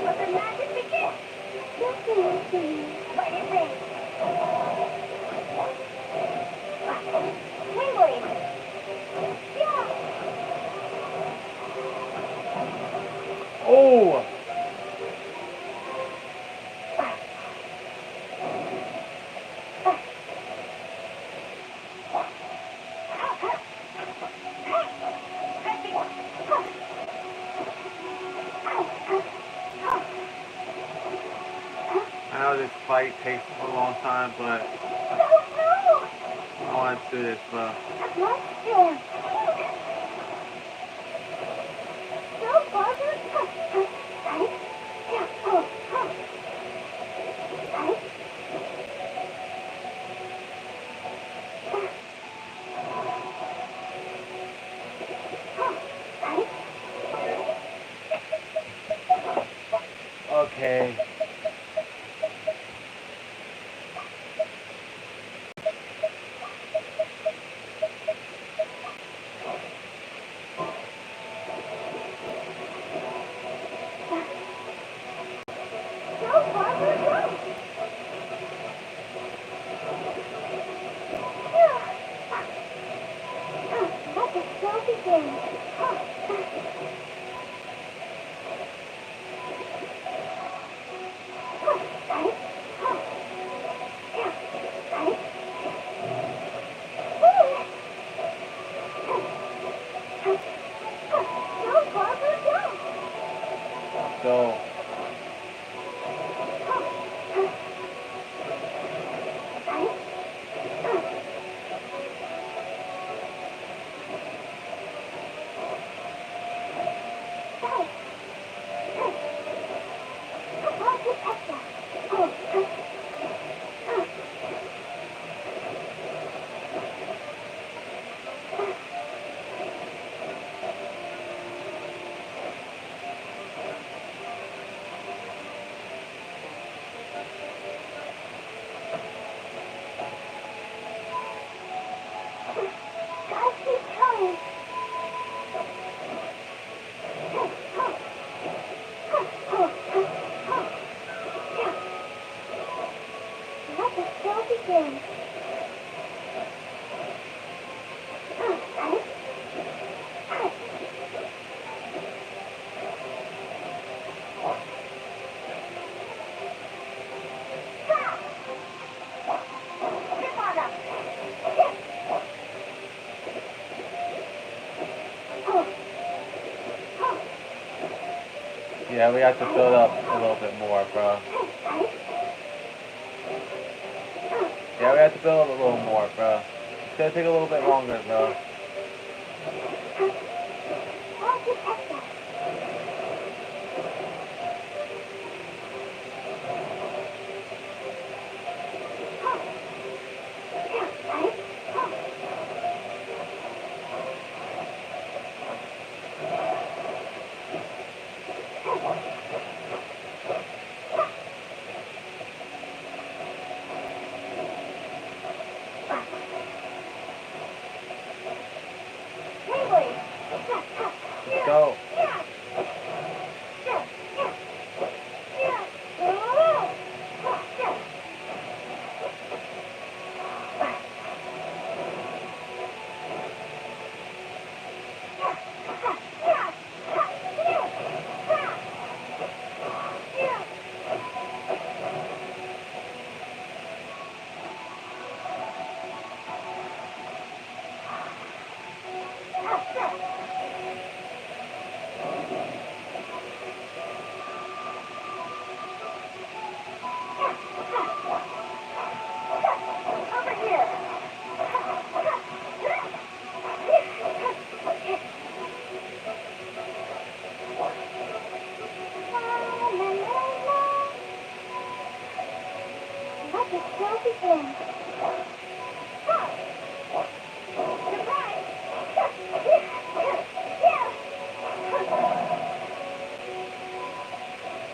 Let the magic begin. Let it rain. Tingling. Yeah. Oh! I know this fight takes a long time, but I want to do this, bro. Bloodstream. No, Barbara. Okay. No, Barbara, no. Let the show begin. No, Barbara, no. So, Gotta keep trying. Let the show begin. Step on up. yeah, we have to build up a little bit more, bro. Yeah, we have to build up a little more, bro. It's gonna take a little bit longer, bro. Let's go. Over here. Let the show begin. Surprise!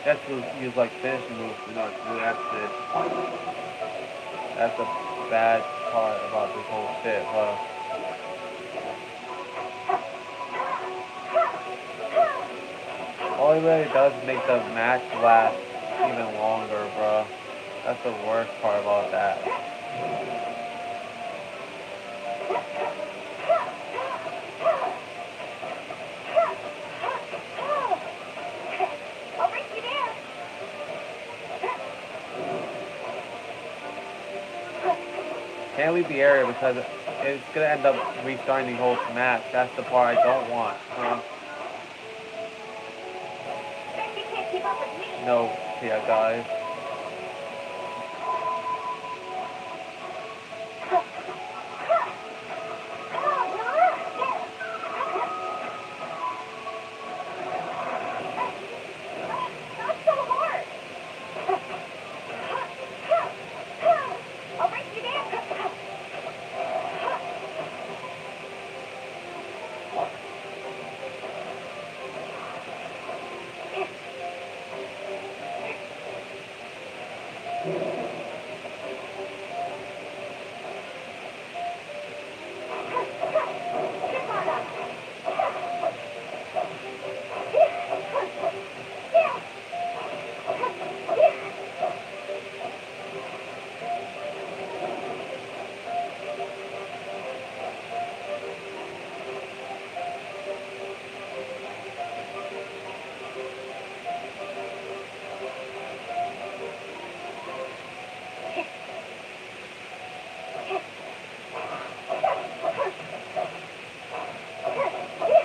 That's to use like finishing moves to not do that shit. That's the bad part about this whole shit, bro. all it really does is make the match last even longer, bro. That's the worst part about that. I'll bring you there. Can't leave the area because it's gonna end up restarting the whole match. That's the part I don't want. Bet you can't keep up with me. No, yeah, guys. Not so hard. I'll bring you there.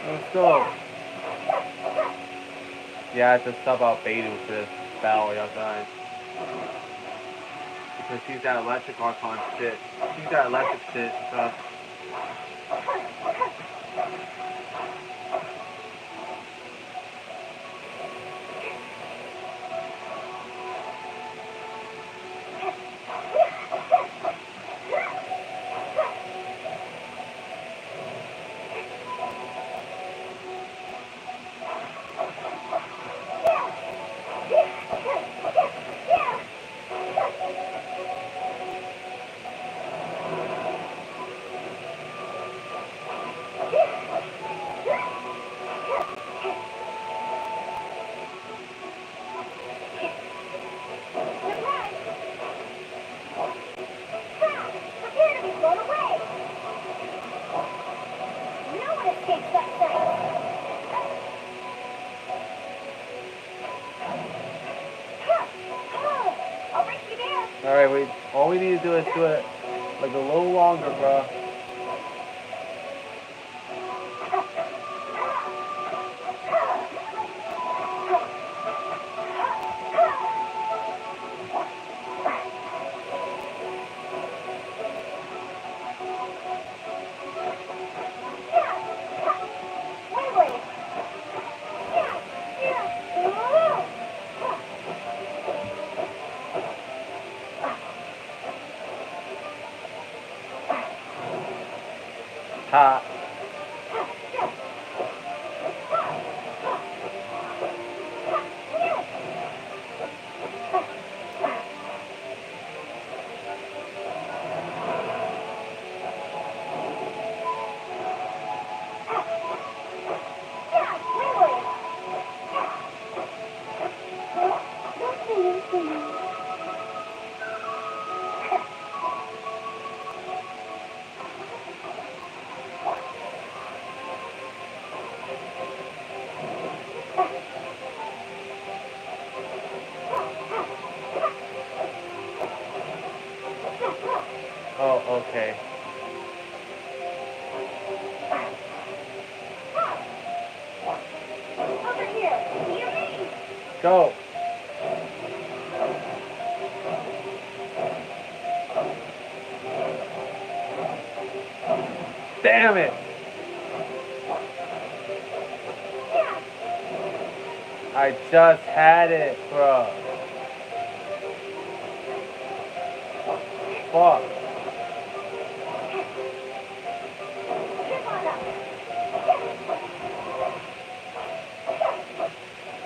Let's go. Yeah, I have to sub out Beidou for this battle, y'all guys. Because she's that electric archon shit. She's that electric shit, so. Prepare to be blown away. No one escapes that sight. I'll bring you there. Alright, all we need to do is do it like a little longer, bro. Ha. Oh, okay. Over here. Near me. Go. Damn it! I just had it, bro. Fuck.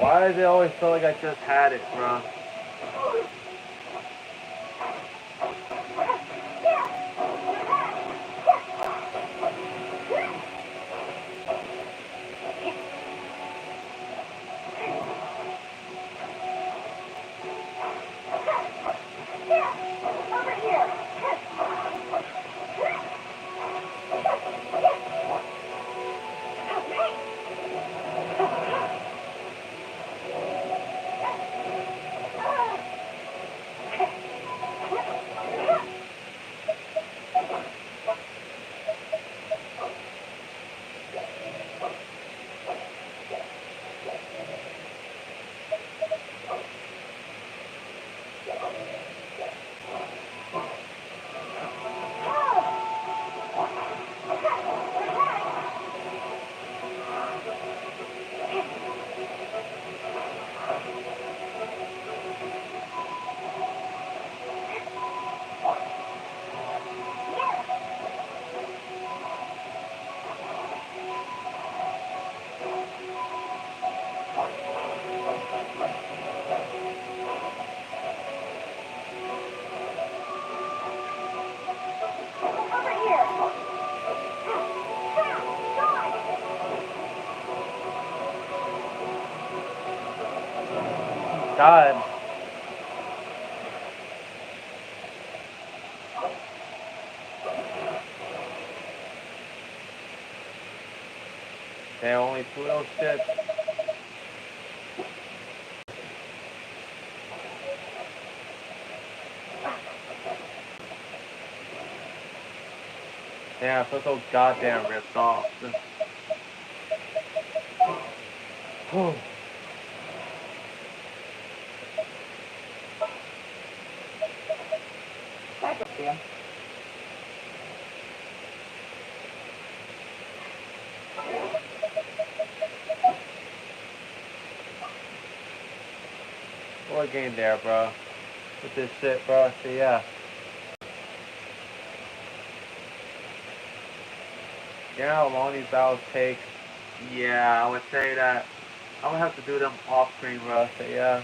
Why does it always feel like I just had it, bro? God. There are only 2 of those ships. Yeah, I feel so goddamn ripped off. Whew. Yeah. What game there, bro? With this shit, bro. So yeah. You know how long these battles take? Yeah, I would say that I'm gonna have to do them off screen, bro. So yeah.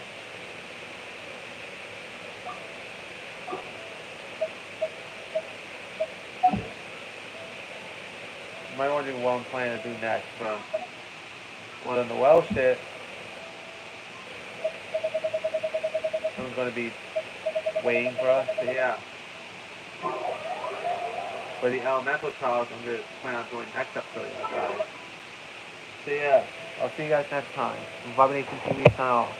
You might wondering what I'm planning to do next, bro. Well, the Noelle shit, I'm gonna be waiting for us. So yeah. For the elemental trials, I'm gonna plan on doing next episode, guys. So yeah, I'll see you guys next time. Vibination TV sign off.